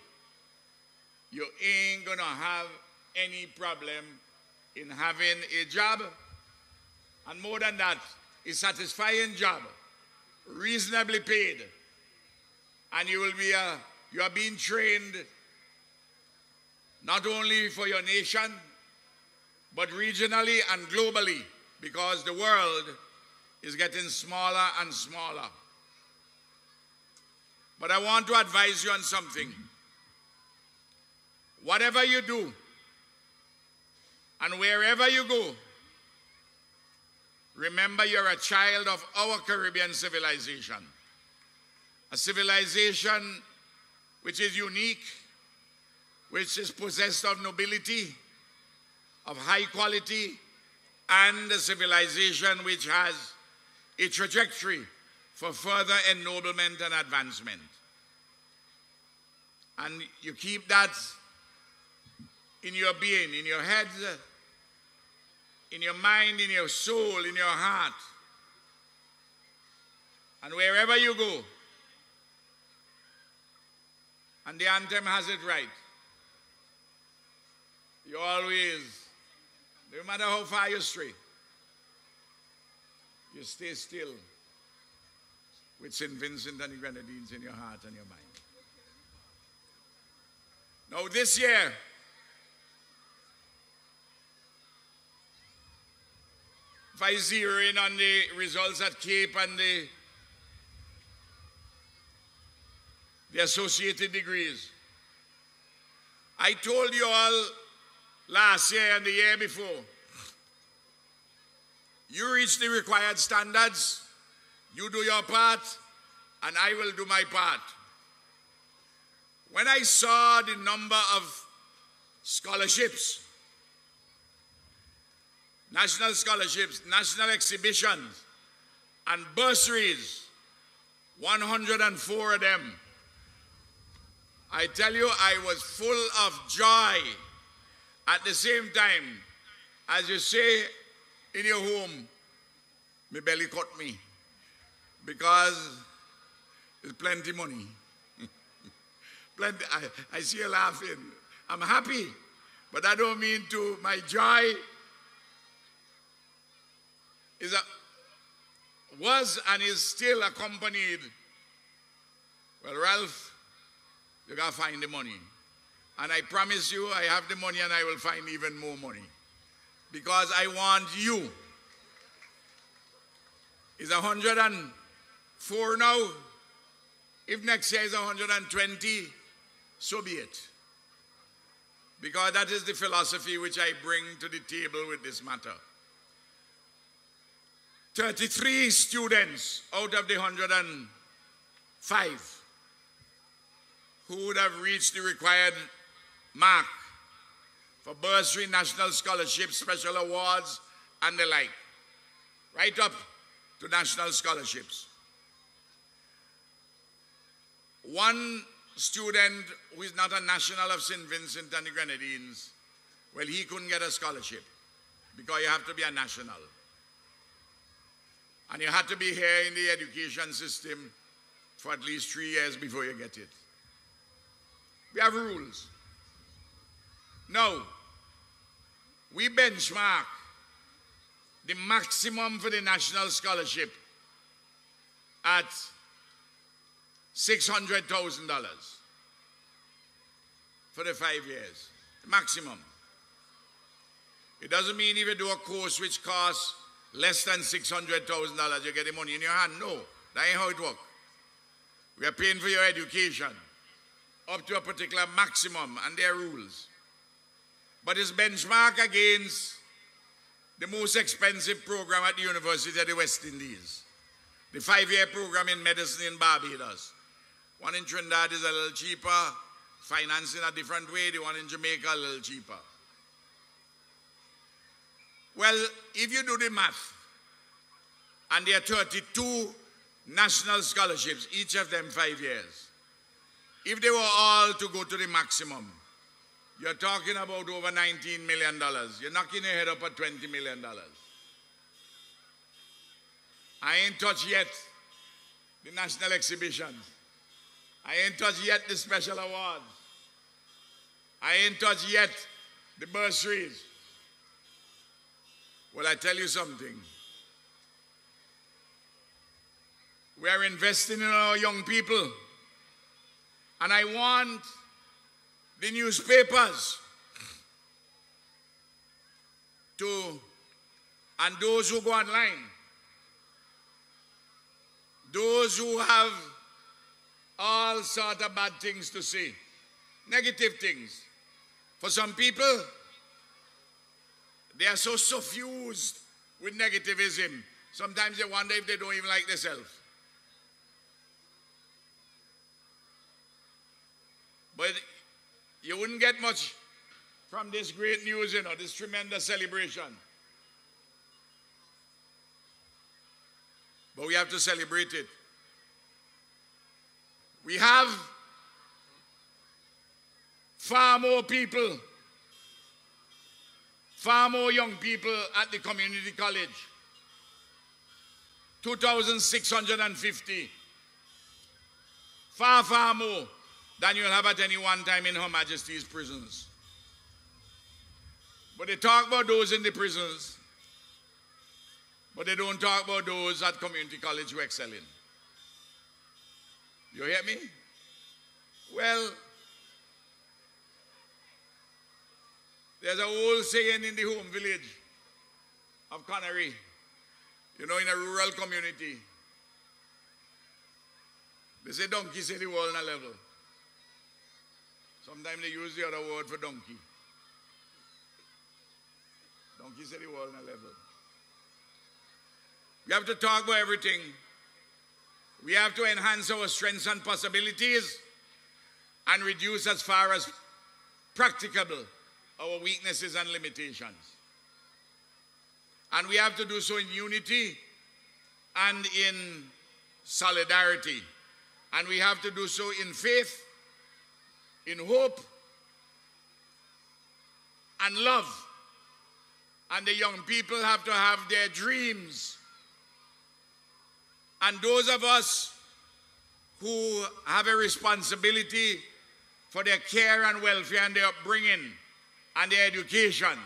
you ain't going to have any problem in having a job, and more than that, a satisfying job, reasonably paid, and you are being trained not only for your nation, but regionally and globally, because the world is getting smaller and smaller. But I want to advise you on something. Whatever you do, and wherever you go, remember you're a child of our Caribbean civilization. A civilization which is unique, which is possessed of nobility, of high quality, and a civilization which has a trajectory for further ennoblement and advancement. And you keep that in your being, in your head, in your mind, in your soul, in your heart. And wherever you go, and the anthem has it right, you always, no matter how far you stray, you stay still with St. Vincent and the Grenadines in your heart and your mind. Now this year, if I zero in on the results at Cape and the associated degrees, I told you all last year and the year before, you reach the required standards, you do your part, and I will do my part. When I saw the number of scholarships, national scholarships, national exhibitions, and bursaries, 104 of them, I tell you, I was full of joy. At the same time, as you say in your home, my belly cut me, because there's plenty money. Plenty. I see you laughing. I'm happy, but I don't mean to. My joy was and is still accompanied. Well, Ralph, you got to find the money. And I promise you, I have the money and I will find even more money. Because I want you. It's 104 now. If next year is 120, so be it. Because that is the philosophy which I bring to the table with this matter. 33 students out of the 105 who would have reached the required mark for bursary, national scholarships, special awards, and the like, right up to national scholarships. One student who is not a national of St. Vincent and the Grenadines, well, he couldn't get a scholarship because you have to be a national. And you had to be here in the education system for at least 3 years before you get it. We have rules. Now, we benchmark the maximum for the national scholarship at $600,000 for the 5 years, the maximum. It doesn't mean if you do a course which costs less than $600,000, you get the money in your hand. No, that ain't how it works. We are paying for your education up to a particular maximum, and there are rules. But it's benchmarked against the most expensive program at the University of the West Indies, the 5-year program in medicine in Barbados. One in Trinidad is a little cheaper, financed in a different way. The one in Jamaica a little cheaper. Well, if you do the math, and there are 32 national scholarships, each of them 5 years, if they were all to go to the maximum, you're talking about over $19 million. You're knocking your head up at $20 million. I ain't touched yet the national exhibitions. I ain't touched yet the special awards. I ain't touched yet the bursaries. Well, I tell you something. We are investing in our young people. And I want the newspapers and those who go online, those who have all sort of bad things to say, negative things. For some people, they are so suffused with negativism, sometimes they wonder if they don't even like themselves. But you wouldn't get much from this great news, this tremendous celebration. But we have to celebrate it. We have far more people far more young people at the community college. 2,650. Far, far more than you'll have at any one time in Her Majesty's prisons. But they talk about those in the prisons, but they don't talk about those at community college who excel in. You hear me? Well, there's an old saying in the home village of Connery, you know, in a rural community. They say donkey say the world in a level. Sometimes they use the other word for donkey. Donkey say the world in a level. We have to talk about everything. We have to enhance our strengths and possibilities and reduce as far as practicable our weaknesses and limitations. And we have to do so in unity and in solidarity. And we have to do so in faith, in hope, and love. And the young people have to have their dreams. And those of us who have a responsibility for their care and welfare and their upbringing and their education,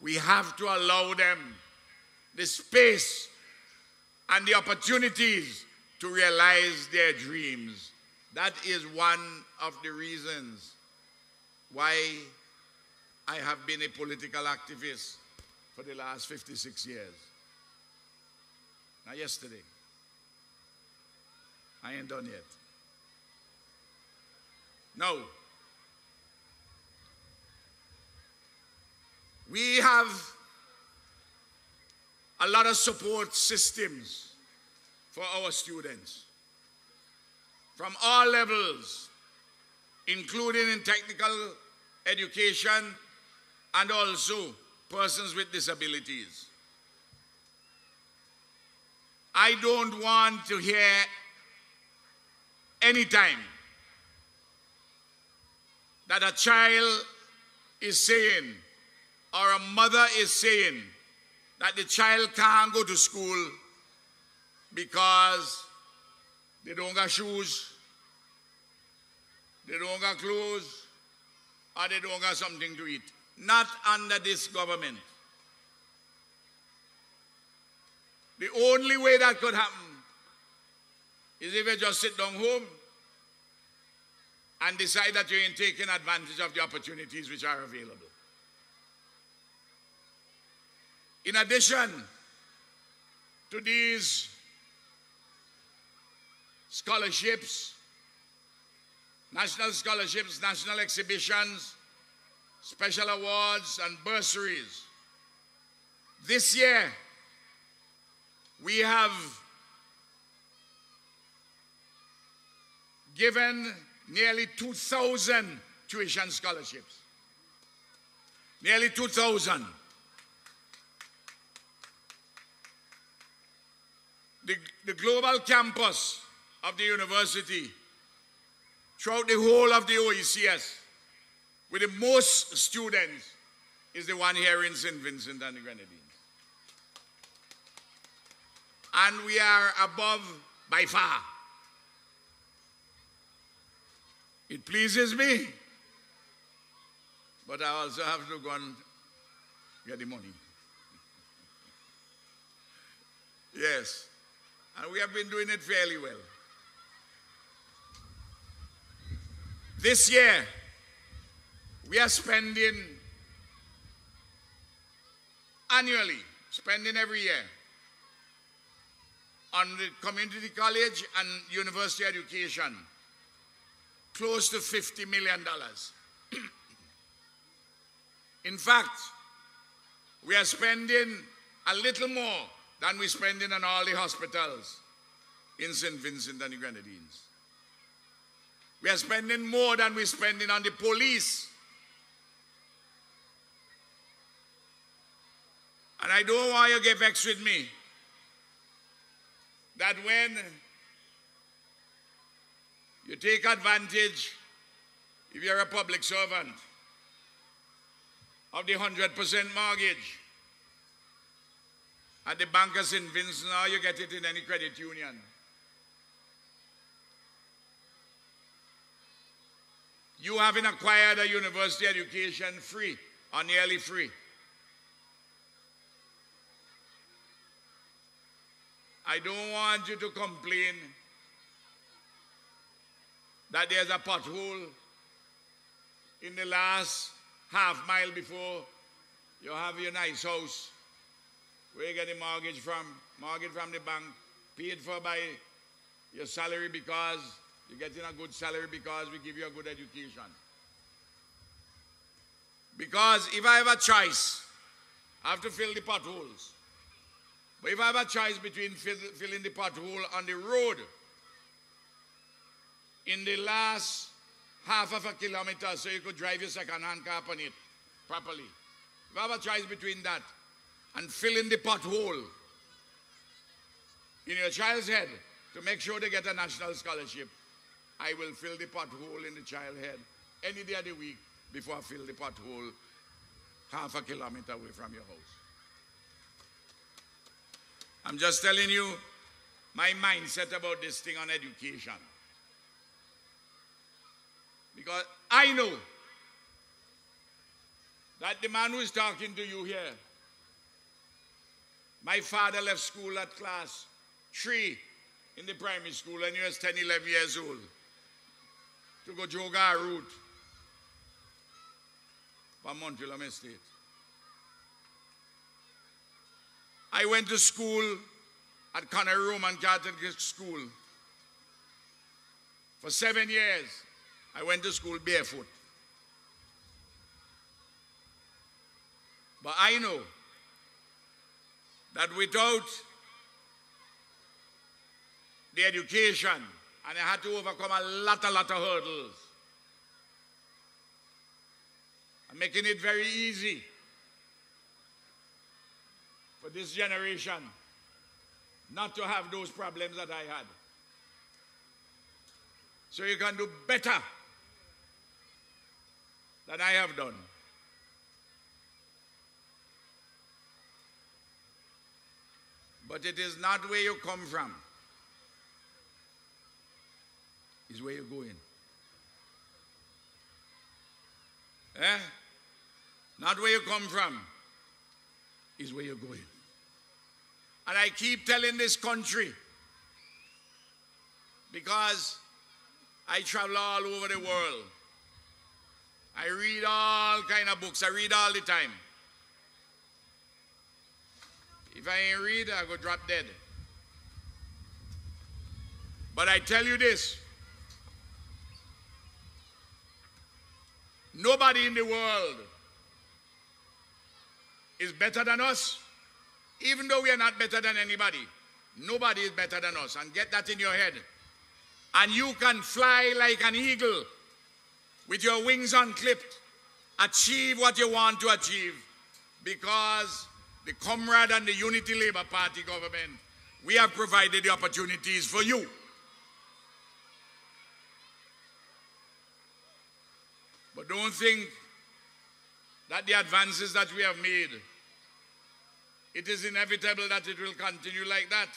we have to allow them the space and the opportunities to realize their dreams. That is one of the reasons why I have been a political activist for the last 56 years. Now, yesterday, I ain't done yet. No. We have a lot of support systems for our students from all levels, including in technical education and also persons with disabilities. I don't want to hear any time that a child is saying or a mother is saying that the child can't go to school because they don't got shoes, they don't got clothes, or they don't got something to eat. Not under this government. The only way that could happen is if you just sit down home and decide that you ain't taking advantage of the opportunities which are available. In addition to these scholarships, national scholarships, national exhibitions, special awards, and bursaries, this year we have given nearly 2,000 tuition scholarships. Nearly 2,000. The global campus of the university throughout the whole of the OECS with the most students is the one here in St. Vincent and the Grenadines. And we are above by far. It pleases me, but I also have to go and get the money. Yes, and we have been doing it fairly well. This year, we are spending annually, spending every year, on the community college and university education, close to $50 million. In fact, we are spending a little more than we're spending on all the hospitals in St. Vincent and the Grenadines. We are spending more than we're spending on the police. And I don't want you to get vexed with me that when you take advantage, if you're a public servant, of the 100% mortgage. At the Bank of St. Vincent, now you get it in any credit union. You having acquired a university education free or nearly free. I don't want you to complain that there's a pothole in the last half mile before you have your nice house. Where you get the mortgage from? Mortgage from the bank, paid for by your salary because you're getting a good salary because we give you a good education. Because if I have a choice, I have to fill the potholes. But if I have a choice between filling the pothole on the road in the last half of a kilometer so you could drive your second-hand car on it properly. If I have a choice between that and filling the pothole in your child's head to make sure they get a national scholarship, I will fill the pothole in the child's head any day of the week before I fill the pothole half a kilometer away from your house. I'm just telling you my mindset about this thing on education. Because I know that the man who is talking to you here, my father left school at class 3 in the primary school when he was 10, 11 years old to go Joga route from Montreal Estate. I went to school at Conner Roman Catholic School. For 7 years, I went to school barefoot. But I know that without the education, and I had to overcome a lot of hurdles, I'm making it very easy for this generation not to have those problems that I had. So you can do better than I have done. But it is not where you come from. It's where you're going. Not where you come from. Is where you're going. And I keep telling this country because I travel all over the world. I read all kind of books. I read all the time. If I ain't read, I go drop dead. But I tell you this. Nobody in the world is better than us. Even though we are not better than anybody, nobody is better than us. And get that in your head. And you can fly like an eagle with your wings unclipped, achieve what you want to achieve, because the Comrade and the Unity Labour Party government, we have provided the opportunities for you. But don't think that the advances that we have made, it is inevitable that it will continue like that.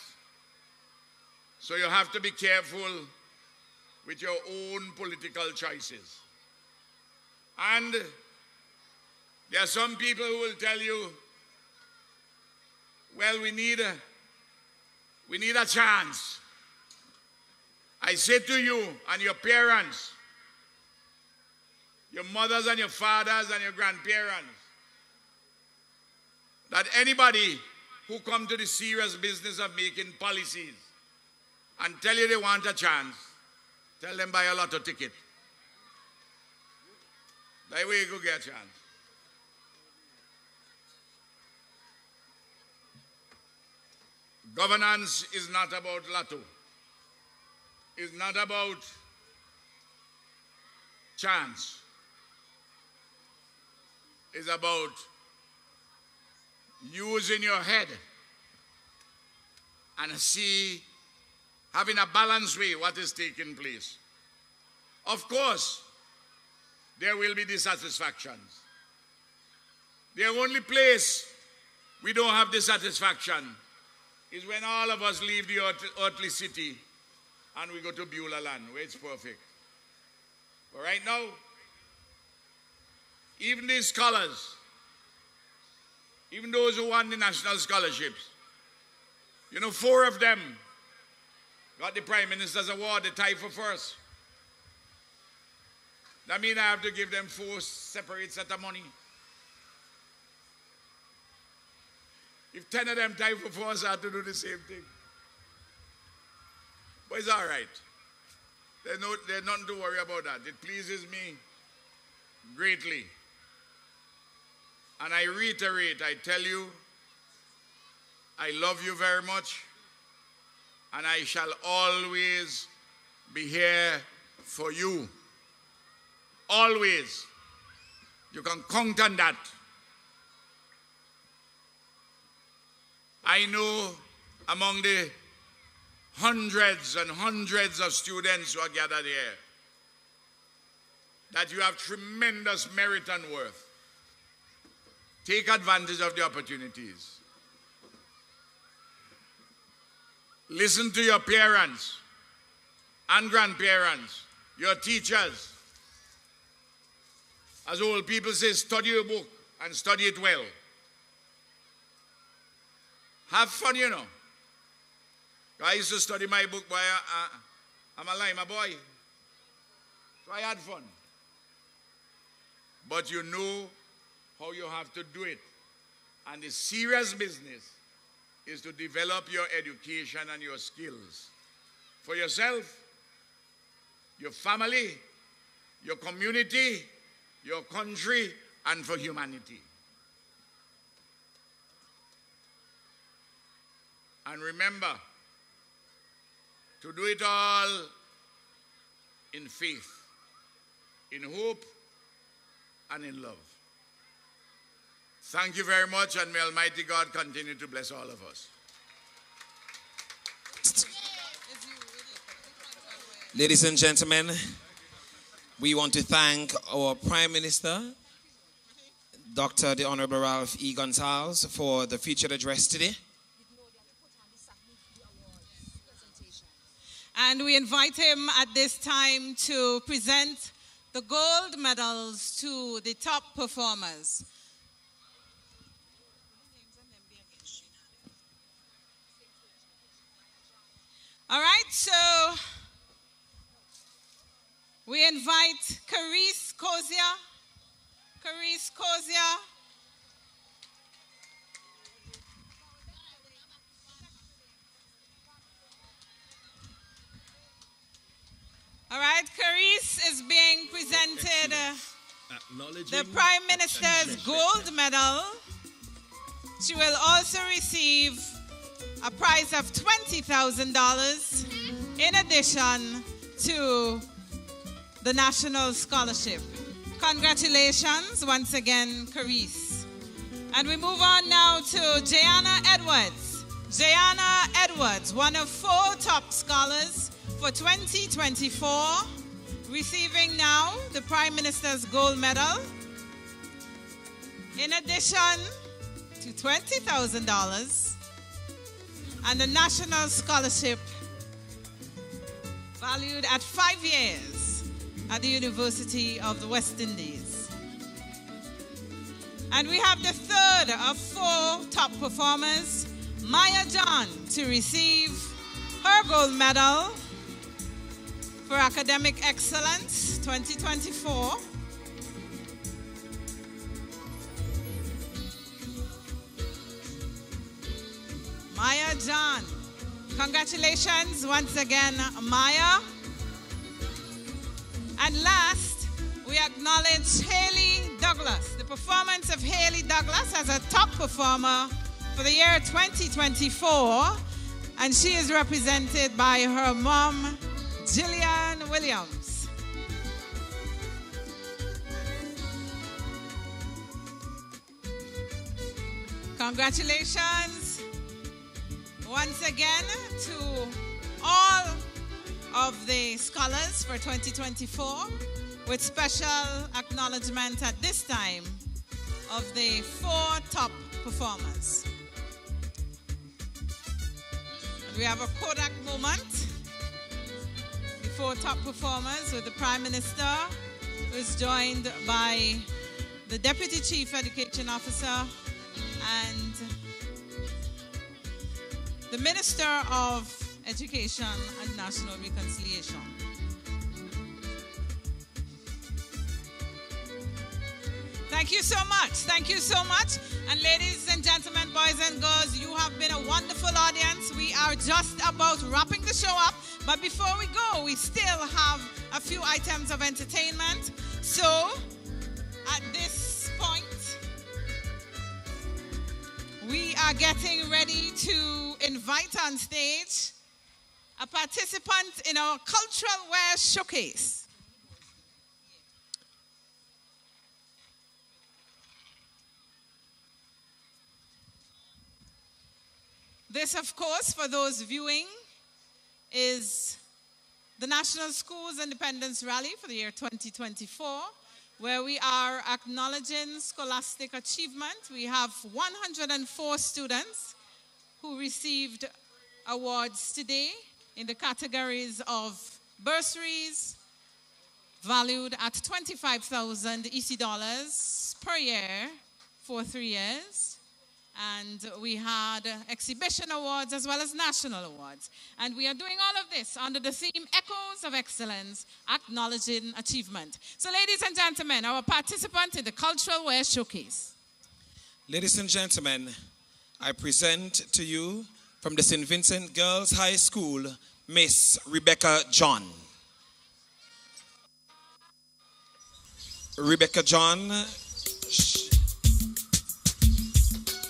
So you have to be careful with your own political choices. And there are some people who will tell you, well, we need a chance. I say to you and your parents, your mothers and your fathers and your grandparents, that anybody who come to the serious business of making policies and tell you they want a chance, tell them buy a lotto ticket. That way you could get a chance. Governance is not about lotto. It's not about chance. It's about using your head and see, having a balanced way what is taking place. Of course, there will be dissatisfactions. The only place we don't have the satisfaction is when all of us leave the earthly city and we go to Beulah land, where it's perfect. But right now, even these scholars, even those who won the national scholarships, 4 of them got the Prime Minister's Award, the tie for first. That means I have to give them 4 separate sets of money. If 10 of them tie for first, I have to do the same thing. But it's all right. There's nothing to worry about that. It pleases me greatly. And I reiterate, I tell you, I love you very much, and I shall always be here for you. Always. You can count on that. I know among the hundreds and hundreds of students who are gathered here that you have tremendous merit and worth. Take advantage of the opportunities. Listen to your parents and grandparents, your teachers. As old people say, study your book and study it well. Have fun, I used to study my book, boy. I'm a Lima boy. So I had fun. But you know how you have to do it. And the serious business is to develop your education and your skills for yourself, your family, your community, your country, and for humanity. And remember to do it all in faith, in hope, and in love. Thank you very much, and may Almighty God continue to bless all of us. Ladies and gentlemen, we want to thank our Prime Minister, Dr. the Honorable Ralph E. Gonsalves, for the featured address today. And we invite him at this time to present the gold medals to the top performers. All right, so we invite Carice Kozia. Carice Kozia. All right, Carice is being presented the Prime Minister's gold medal. She will also receive a prize of $20,000 in addition to the National Scholarship. Congratulations once again, Carice. And we move on now to Jayana Edwards. Jayana Edwards, one of 4 top scholars for 2024, receiving now the Prime Minister's Gold Medal, in addition to $20,000 and a National Scholarship valued at 5 years at the University of the West Indies. And we have the third of 4 top performers, Maya John, to receive her gold medal for Academic Excellence 2024. Maya John. Congratulations once again, Maya. And last, we acknowledge Haley Douglas. The performance of Haley Douglas as a top performer for the year 2024. And she is represented by her mom, Jillian Williams. Congratulations once again to all of the scholars for 2024, with special acknowledgement at this time of the 4 top performers. And we have a Kodak moment. The 4 top performers with the Prime Minister, who is joined by the Deputy Chief Education Officer and the Minister of Education and National Reconciliation. Thank you so much. Thank you so much. And ladies and gentlemen, boys and girls, you have been a wonderful audience. We are just about wrapping the show up. But before we go, we still have a few items of entertainment. So, at this point, we are getting ready to invite on stage a participant in our Cultural Wear Showcase. This, of course, for those viewing, is the National Schools Independence Rally for the year 2024, where we are acknowledging scholastic achievement. We have 104 students who received awards today in the categories of bursaries, valued at 25,000 EC dollars per year for 3 years. And we had exhibition awards as well as national awards. And we are doing all of this under the theme Echoes of Excellence, Acknowledging Achievement. So ladies and gentlemen, our participant in the Cultural Wear Showcase. Ladies and gentlemen, I present to you from the St. Vincent Girls High School, Miss Rebecca John. Rebecca John,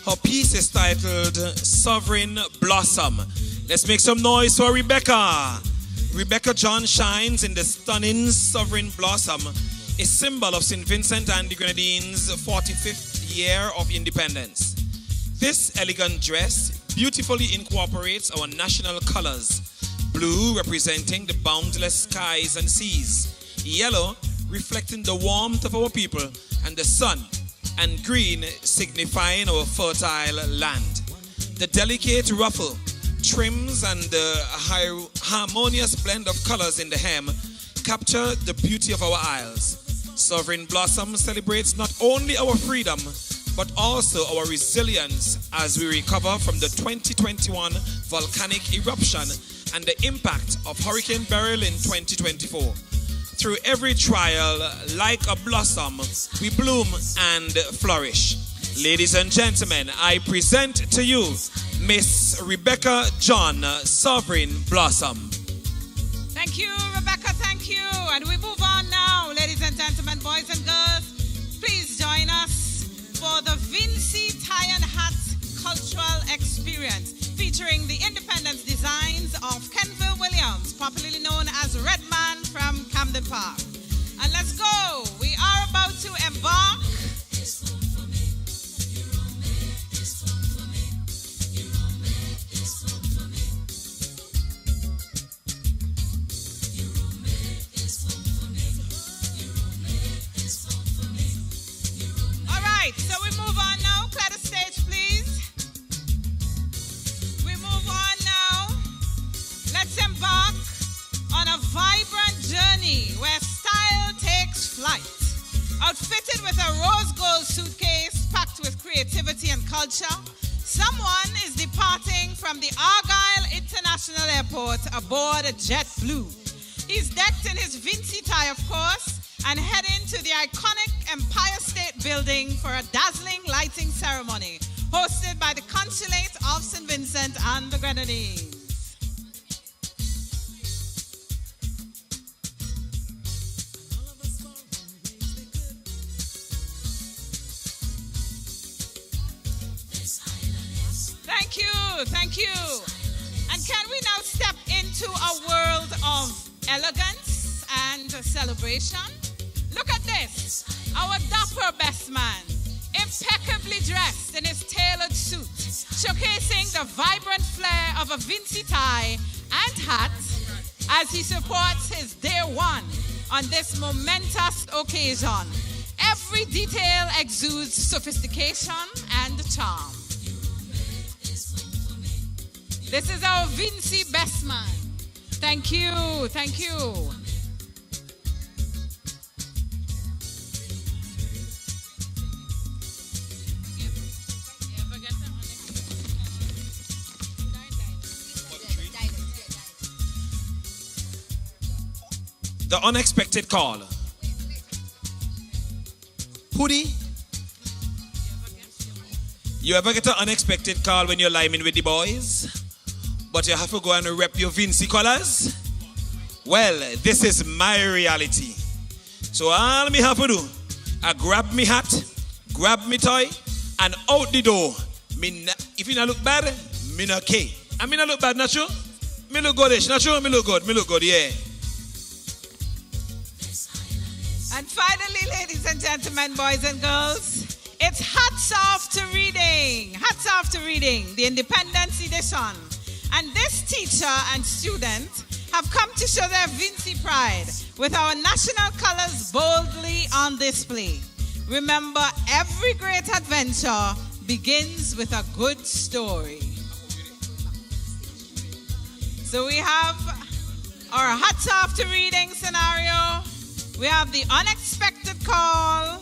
her piece is titled Sovereign Blossom. Let's make some noise for Rebecca. Rebecca John shines in the stunning Sovereign Blossom, a symbol of St. Vincent and the Grenadines' 45th year of independence. This elegant dress beautifully incorporates our national colors. Blue representing the boundless skies and seas. Yellow reflecting the warmth of our people and the sun, and green signifying our fertile land. The delicate ruffle, trims, and the harmonious blend of colors in the hem capture the beauty of our isles. Sovereign Blossom celebrates not only our freedom, but also our resilience as we recover from the 2021 volcanic eruption and the impact of Hurricane Beryl in 2024. Through every trial, like a blossom, we bloom and flourish. Ladies and gentlemen, I present to you Miss Rebecca John, Sovereign Blossom. Thank you, Rebecca, thank you. And we move on now, ladies and gentlemen, boys and girls. Please join us for the Vinci Tie and Hat Cultural Experience, featuring the independence designs of Kenville Williams, popularly known as Redman from Camden Park. And let's go. We are about to embark All right, so we move on now. Clear the stage, please. We move on now. Let's embark on a vibrant journey where style takes flight. Outfitted with a rose gold suitcase packed with creativity and culture, someone is departing from the Argyle International Airport aboard a JetBlue. He's decked in his Vinci tie, of course, and heading to the iconic Empire State Building for a dazzling lighting ceremony hosted by the Consulate of St. Vincent and the Grenadines. Thank you. And can we now step into a world of elegance and celebration? Look at this. Our dapper best man, impeccably dressed in his tailored suit, showcasing the vibrant flair of a Vinci tie and hat as he supports his day one on this momentous occasion. every detail exudes sophistication and charm. This is our Vinci best man. Thank you, thank you. The unexpected call. Hoodie, you ever get an unexpected call when you're liming with the boys, but you have to go and rep your Vinci colors? Well, this is my reality. So all me have to do, I grab me hat, grab me toy, and out the door. If you not look bad, me not care. I mean, I look bad, not true? Me look goodish, not true? Me look good, yeah. And finally, ladies and gentlemen, boys and girls, it's Hats Off to Reading. Hats Off to Reading, the Independence Edition. And this teacher and student have come to show their Vinci pride with our national colors boldly on display. Remember, every great adventure begins with a good story. So we have our Hats Off to Reading scenario. We have the unexpected call.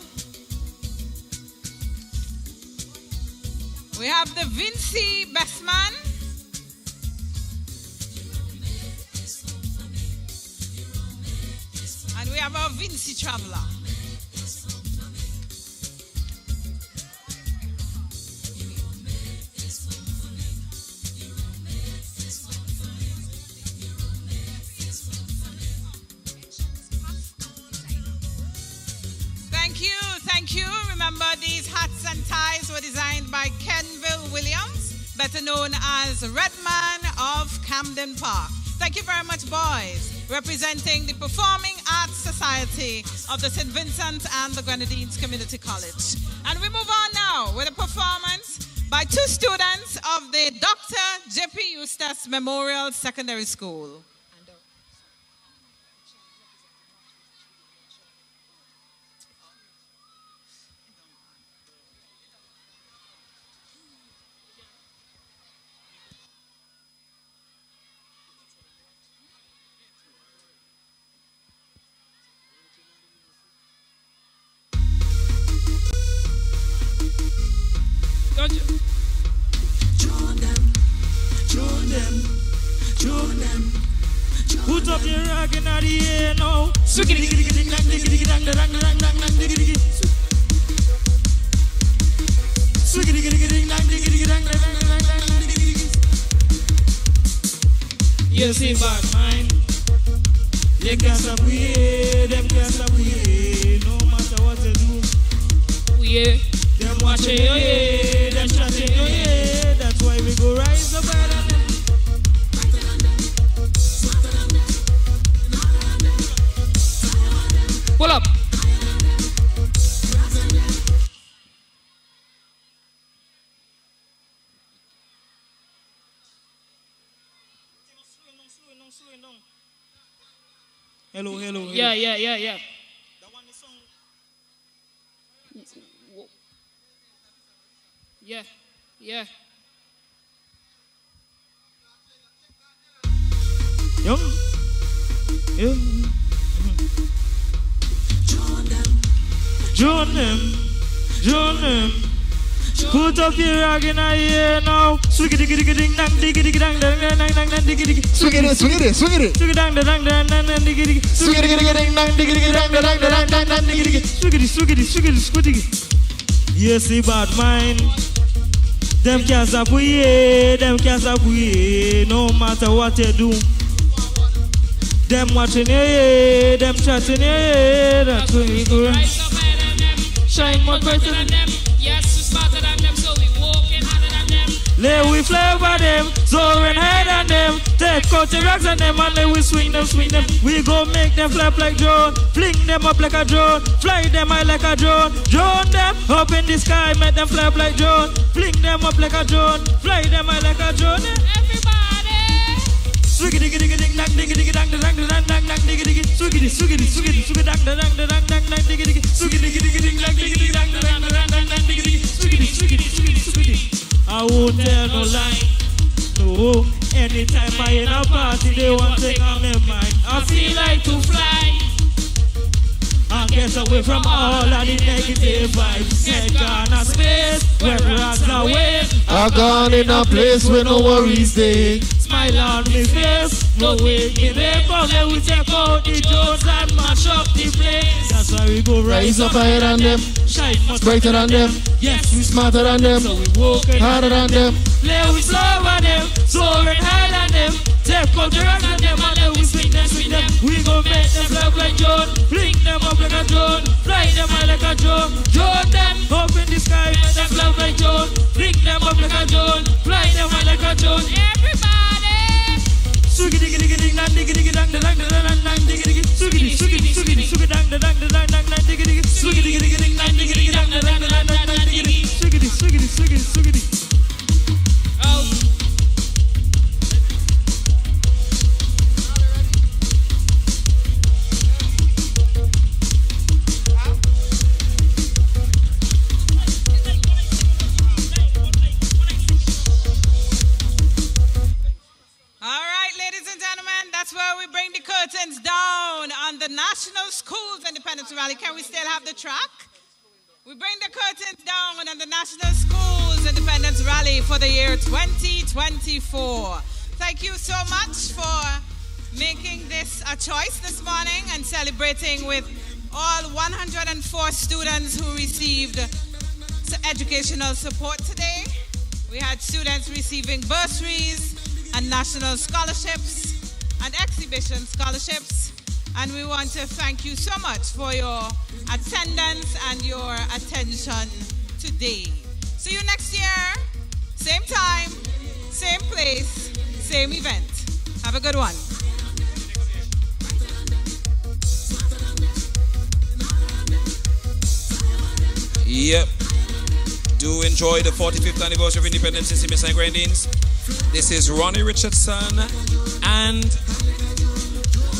We have the Vinci best man. And we have our Vinci traveler. Thank you. Remember, these hats and ties were designed by Kenville Williams, better known as Redman of Camden Park. Thank you very much, boys, representing the Performing Arts Society of the St. Vincent and the Grenadines Community College. And we move on now with a performance by two students of the Dr. J.P. Eustace Memorial Secondary School. Put up your rag in the air now. You see bad mind. You can't stop we, them can't stop we. No matter what you do. Yeah. Them watching you, yeah. Them chatting you, yeah. That's why we go rise up better than them. Pull up. Hello. Yeah. Yeah. Young. Join them. Put up your rag in the air now. Swing it, ding dang, diggy dang, dang, diggy. Swing it. Swing it, dang, dang, diggy. Swing it, ding dang, diggy dang, dang, diggy. Swing it. Yes, see bad mind. Them can't stop we, no matter what you do. Them watching you, them chatting you, that's when we go. Shine more brighter than them. Yes, we're smarter than them, so we walking harder than them. Lay we fly over them, soaring higher than them. Take out the rocks on them and then we swing them. We go make them flap like drone, fling them up like a drone, fly them high like a drone. Drone them up in the sky, make them flap like drone, fling them up like a drone, fly them high like a drone. Everybody! Swiggy diggy dang dang diggy dang dang dang dang dang dang diggy diggy, swiggy swiggy swiggy swiggy dang dang dang dang dang dang diggy diggy, swiggy diggy diggy ding dang diggy diggy dang dang dang dang dang diggy diggy, swiggy swiggy swiggy swiggy. I won't tell no lie. No, anytime I in a party, they want to take on my mind. I feel like to fly and get away from all of the negative vibes. Get gone a space where rocks are away. I gone in a place where no worries day. Smile on me face, no way me there. But then we take out the Jones and mash up the place. That's why we go Rise up higher than them, shine much brighter than them. Yes, we smarter than them, so we working harder than them. Play with slower than them, soaring higher than them. Take out the rest of them and then we swing them. We gon' make them love like John, fling them up like a drone, fly them high like a drone. Drone them up in the sky, make them love like John, fling them up like a drone, fly them high like a drone. Everybody! Swiggy diggy diggy ding dang diggy diggy dang dang dang dang dang diggy diggy, swiggy swiggy swiggy swiggy dang dang dang dang dang dang diggy diggy, swiggy diggy diggy ding dang diggy diggy dang dang dang dang dang dang diggy diggy, swiggy swiggy swiggy swiggy. Oh. That's where we bring the curtains down on the National Schools Independence Rally. Can we still have the track? We bring the curtains down on the National Schools Independence Rally for the year 2024. Thank you so much for making this a choice this morning and celebrating with all 104 students who received educational support today. We had students receiving bursaries and national scholarships and exhibition scholarships, and we want to thank you so much for your attendance and your attention today. See you next year, same time, same place, same event. Have a good one. Yep. Do enjoy the 45th anniversary of independence in Miss and Grandins. This is Ronnie Richardson and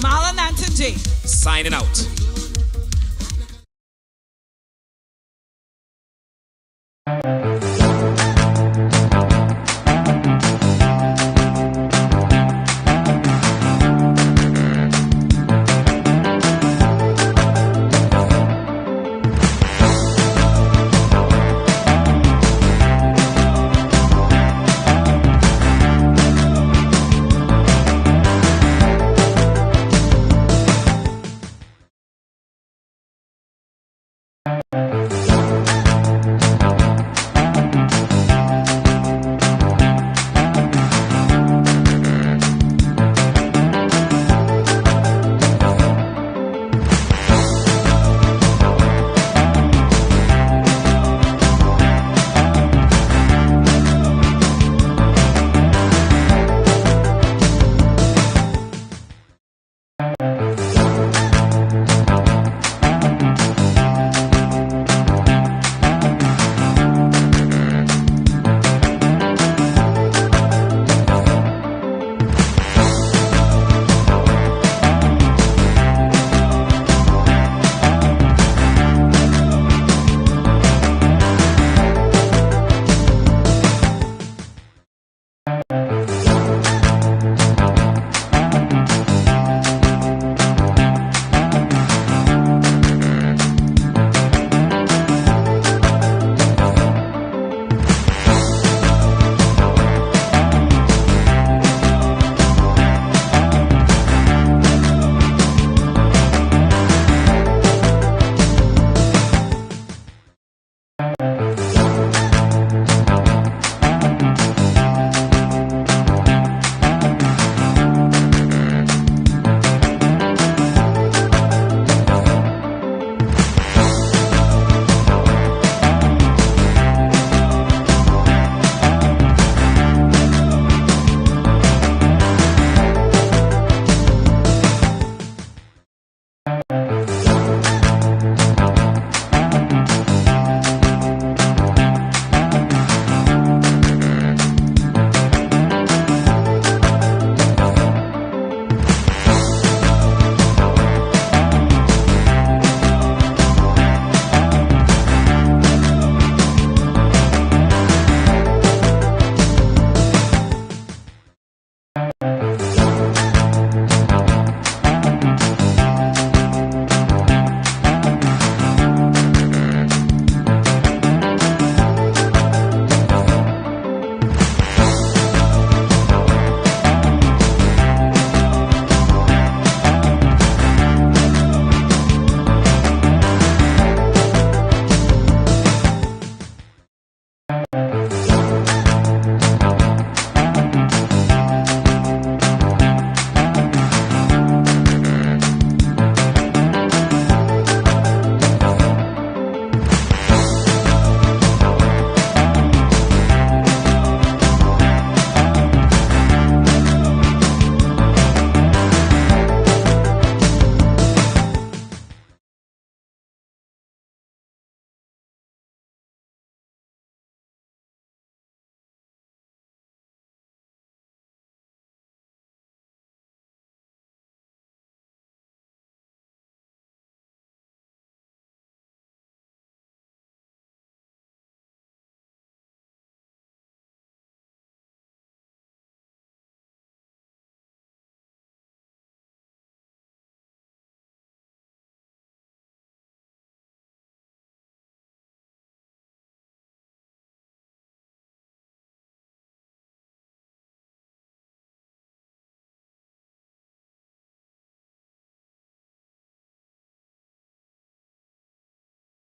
Marlon Anton J. signing out.